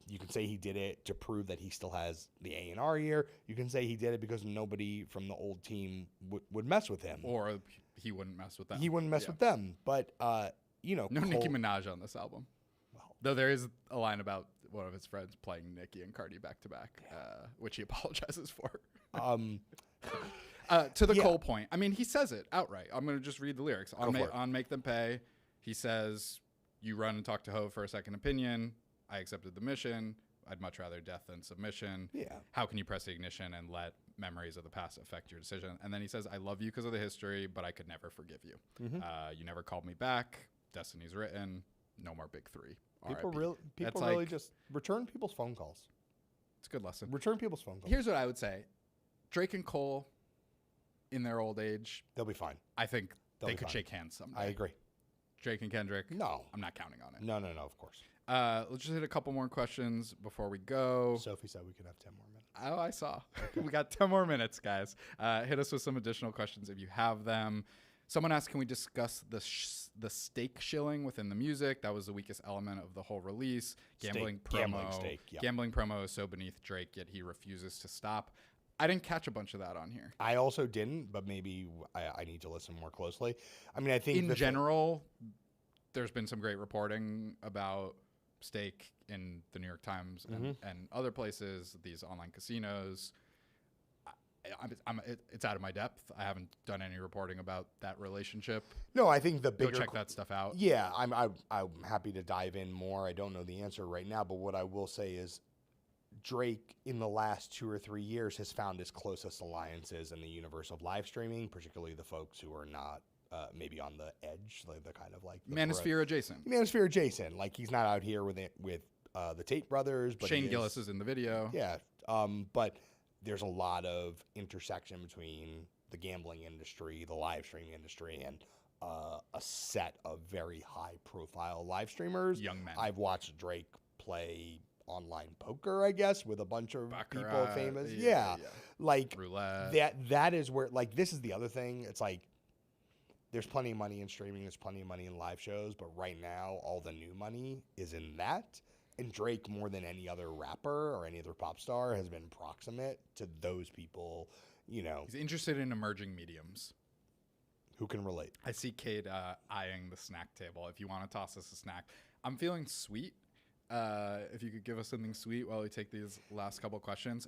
You can say he did it to prove that he still has the A&R year. You can say he did it because nobody from the old team would mess with him. Or he wouldn't mess with them. He wouldn't mess with them. But, No Cole, Nicki Minaj on this album. Well, though there is a line about one of his friends playing Nicki and Cardi back to back, which he apologizes for. To the Cole point, I mean, he says it outright. I'm going to just read the lyrics. On Make Them Pay, he says, you run and talk to Ho for a second opinion. I accepted the mission. I'd much rather death than submission. Yeah. How can you press the ignition and let memories of the past affect your decision? And then he says, I love you because of the history, but I could never forgive you. Mm-hmm. You never called me back. Destiny's written. No more big 3. People really just return people's phone calls. It's a good lesson. Return people's phone calls. Here's what I would say. Drake and Cole, in their old age, they'll be fine. I think they could shake hands someday. I agree. Drake and Kendrick, no. I'm not counting on it. No, of course. Let's just hit a couple more questions before we go. Sophie said we could have 10 more minutes. Oh, I saw. We got 10 more minutes, guys. Hit us with some additional questions if you have them. Someone asked, can we discuss the stake shilling within the music? That was the weakest element of the whole release. Gambling promo is so beneath Drake, yet he refuses to stop. I didn't catch a bunch of that on here. I also didn't, but maybe I need to listen more closely. I mean, I think in general, there's been some great reporting about stake in the New York Times and other places, these online casinos. It's out of my depth. I haven't done any reporting about that relationship. No, I think the bigger... Go check that stuff out. Yeah, I'm happy to dive in more. I don't know the answer right now, but what I will say is Drake in the last 2 or 3 years has found his closest alliances in the universe of live streaming, particularly the folks who are not maybe on the edge, like the kind of like... Manosphere adjacent. Manosphere adjacent. Like he's not out here with the Tate brothers. But Shane Gillis is in the video. Yeah, but... There's a lot of intersection between the gambling industry, the live streaming industry, and a set of very high-profile live streamers. Young men. I've watched Drake play online poker, I guess, with a bunch of people famous. Yeah. Like roulette. That is where, like, this is the other thing. It's like there's plenty of money in streaming. There's plenty of money in live shows. But right now, all the new money is in that. And Drake, more than any other rapper or any other pop star, has been proximate to those people, you know. He's interested in emerging mediums. Who can relate? I see Kate eyeing the snack table. If you want to toss us a snack. I'm feeling sweet. If you could give us something sweet while we take these last couple questions.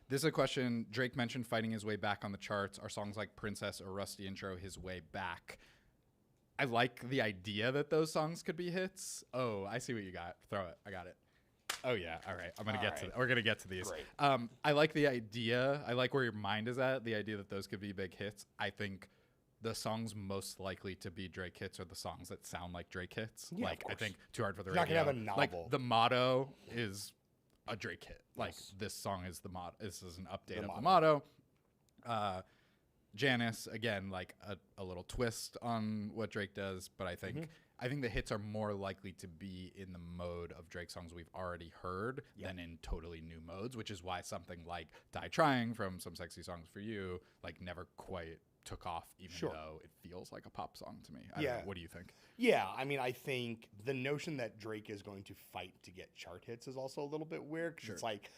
This is a question. Drake mentioned fighting his way back on the charts. Are songs like Princess or Rusty Intro his way back? I like the idea that those songs could be hits. Oh, I see what you got. Throw it. I got it. Oh yeah. All right. We're gonna get to these. Great. I like the idea. I like where your mind is at. The idea that those could be big hits. I think the songs most likely to be Drake hits are the songs that sound like Drake hits. Yeah, like I think Too Hard for the He's Radio. Not gonna have a novel. Like the motto is a Drake hit. Like this song is the motto. This is an update of the motto. Janice, again, like a little twist on what Drake does, but I think the hits are more likely to be in the mode of Drake songs we've already heard than in totally new modes, which is why something like Die Trying from Some Sexy Songs for You like never quite took off, even though it feels like a pop song to me. I don't know. What do you think? Yeah, I mean, I think the notion that Drake is going to fight to get chart hits is also a little bit weird because it's like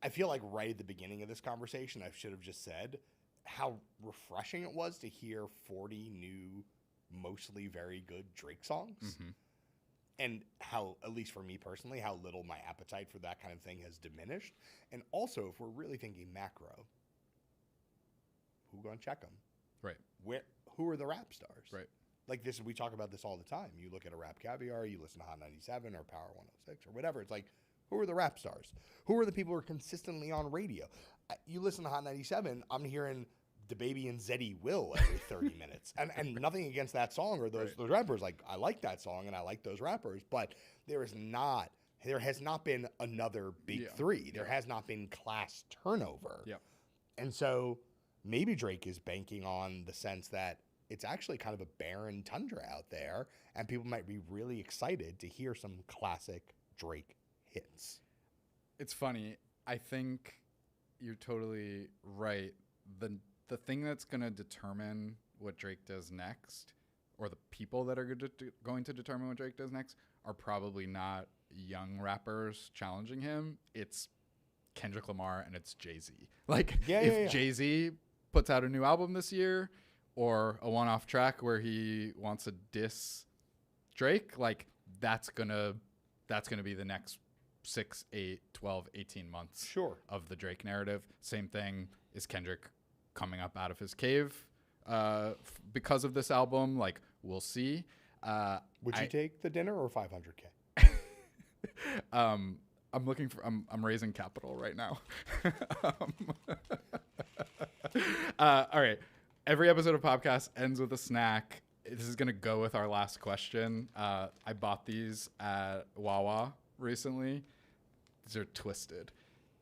I feel like right at the beginning of this conversation, I should have just said how refreshing it was to hear 40 new, mostly very good Drake songs. And how, at least for me personally, how little my appetite for that kind of thing has diminished. And also, if we're really thinking macro, who gonna check them? Right. Who are the rap stars? Right. Like this, we talk about this all the time. You look at a Rap Caviar, you listen to Hot 97 or Power 106 or whatever. It's like, who are the rap stars? Who are the people who are consistently on radio? You listen to Hot 97, I'm hearing DaBaby and Zeddy Will every 30 minutes. And nothing against that song or those rappers. Like, I like that song and I like those rappers, but there has not been another big three. There has not been class turnover. Yep. And so maybe Drake is banking on the sense that it's actually kind of a barren tundra out there, and people might be really excited to hear some classic Drake hits. It's funny. I think you're totally right. The thing that's going to determine what Drake does next, or the people that are going to determine what Drake does next, are probably not young rappers challenging him. It's Kendrick Lamar and it's Jay-Z. Like, if Jay-Z puts out a new album this year, or a one-off track where he wants to diss Drake, like that's gonna be the next 6, 8, 12, 18 months of the Drake narrative. Same thing is Kendrick coming up out of his cave because of this album. Like, we'll see. Would you take the dinner or $500K? I'm raising capital right now. All right. Every episode of Popcast ends with a snack. This is going to go with our last question. I bought these at Wawa recently. These are twisted.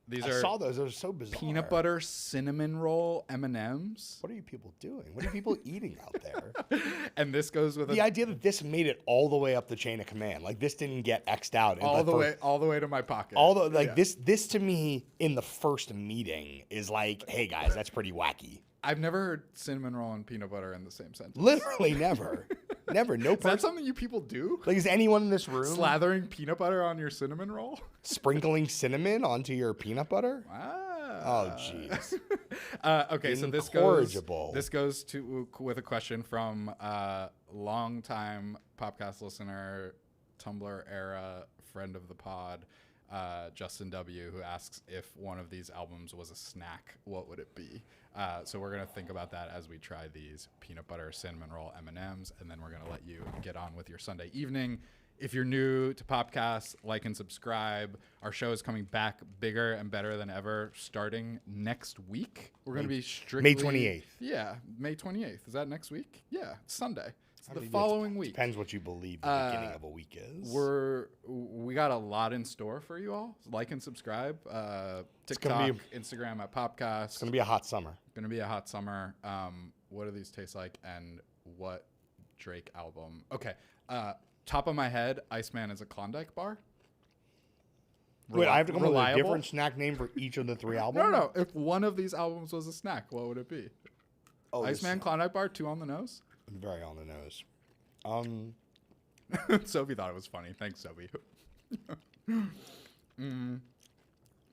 These I are saw those. Those are so bizarre. peanut butter cinnamon roll M&Ms. What are you people doing? What are people eating out there? And this goes with The idea that this made it all the way up the chain of command, like this didn't get X'd out. all the way to my pocket. Yeah. This to me in the first meeting is like, hey guys, that's pretty wacky. I've never heard cinnamon roll and peanut butter in the same sentence. Literally never. Never. No Is that person. something you people do? Like, is anyone in this room Slathering peanut butter on your cinnamon roll? sprinkling cinnamon onto your peanut butter? Wow. Oh, jeez. Okay, so Incorrigible. this goes to with a question from longtime Popcast listener, Tumblr era friend of the pod, Justin W., who asks if one of these albums was a snack, what would it be? So we're gonna think about that as we try these peanut butter cinnamon roll M&Ms, and then we're gonna let you get on with your Sunday evening. If you're new to Popcast, like and subscribe. Our show is coming back bigger and better than ever starting next week. We're going to be strictly... May 28th. Yeah, May 28th. Is that next week? Yeah, it's Sunday. It's the following week. Depends what you believe the beginning of a week is. We got a lot in store for you all. Like and subscribe. TikTok, Instagram at Popcast. It's going to be a hot summer. Going to be a hot summer. What do these taste like? And what Drake album? Okay. Top of my head, Iceman is a Klondike bar. Wait, I have to come up with a different snack name for each of the three albums? No. If one of these albums was a snack, what would it be? Oh, Iceman, Klondike bar, 2 on the nose? Very on the nose. Sophie thought it was funny. Thanks, Sophie. It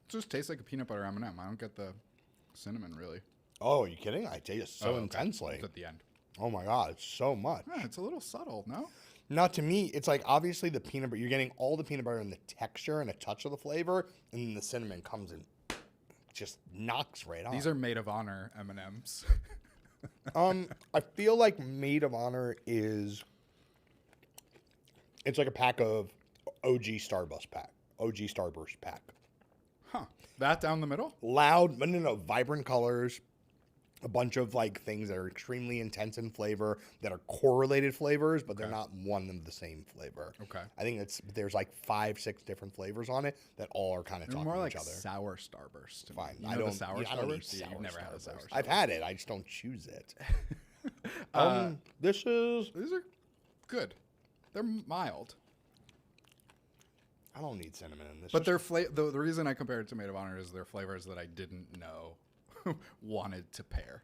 just tastes like a peanut butter M&M. I don't get the cinnamon, really. Oh, are you kidding? I taste it so intensely. It's at the end. Oh, my God. It's so much. Yeah, it's a little subtle, no? Not to me. It's like obviously the peanut butter. You're getting all the peanut butter and the texture and a touch of the flavor, and then the cinnamon comes and just knocks right on. These are Maid of Honour M&Ms. I feel like Maid of Honour is. It's like a pack of OG Starburst pack. Huh. That down the middle? Loud, but no, vibrant colors. A bunch of like things that are extremely intense in flavor that are correlated flavors, but they're not one and the same flavor. Okay. I think there's like 5-6 different flavors on it that all are kind of talking more to like each other. sour Starburst. Fine. You know the sour Starburst? Yeah, you've never had a sour Starburst. I've had it. I just don't choose it. These are good. They're mild. I don't need cinnamon in this. But the reason I compared it to Maid of Honour is they're flavors that I didn't know wanted to pair.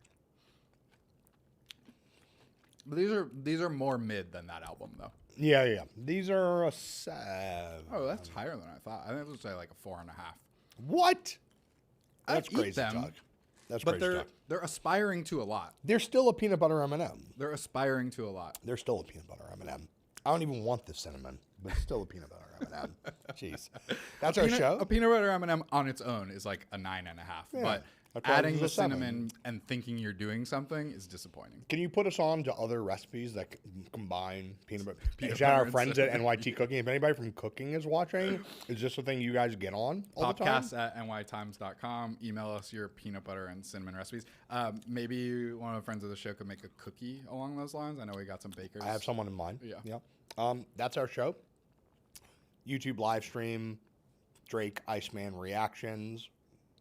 But these are more mid than that album, though. Yeah. These are a 7. Oh, that's higher than I thought. I think it was like a 4.5. What? That's crazy talk. That's but crazy talk. They're aspiring to a lot. They're still a peanut butter M&M. They're aspiring to a lot. They're still a peanut butter M&M. I don't even want the cinnamon, but it's still a peanut butter M&M. Jeez. That's our show. A peanut butter M&M on its own is like a 9.5. Yeah. But adding the cinnamon and thinking you're doing something is disappointing. Can you put us on to other recipes that combine peanut butter? Shout out our friends at NYT Cooking. If anybody from cooking is watching, is this the thing you guys get on all the time? Popcast at nytimes.com. Email us your peanut butter and cinnamon recipes. Maybe one of the friends of the show could make a cookie along those lines. I know we got some bakers. I have someone in mind. Yeah. That's our show. YouTube live stream, Drake, Iceman reactions.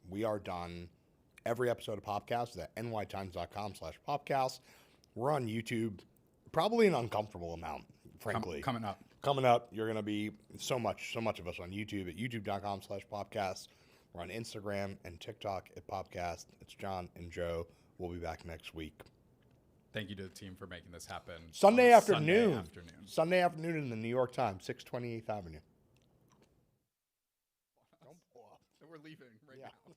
We are done. Every episode of Popcast is at nytimes.com/Popcast. We're on YouTube, probably an uncomfortable amount, frankly. Coming up. You're going to be so much of us on YouTube at youtube.com/Popcast. We're on Instagram and TikTok at Popcast. It's Jon and Joe. We'll be back next week. Thank you to the team for making this happen. Sunday afternoon in the New York Times, 628th Avenue. We're leaving right now.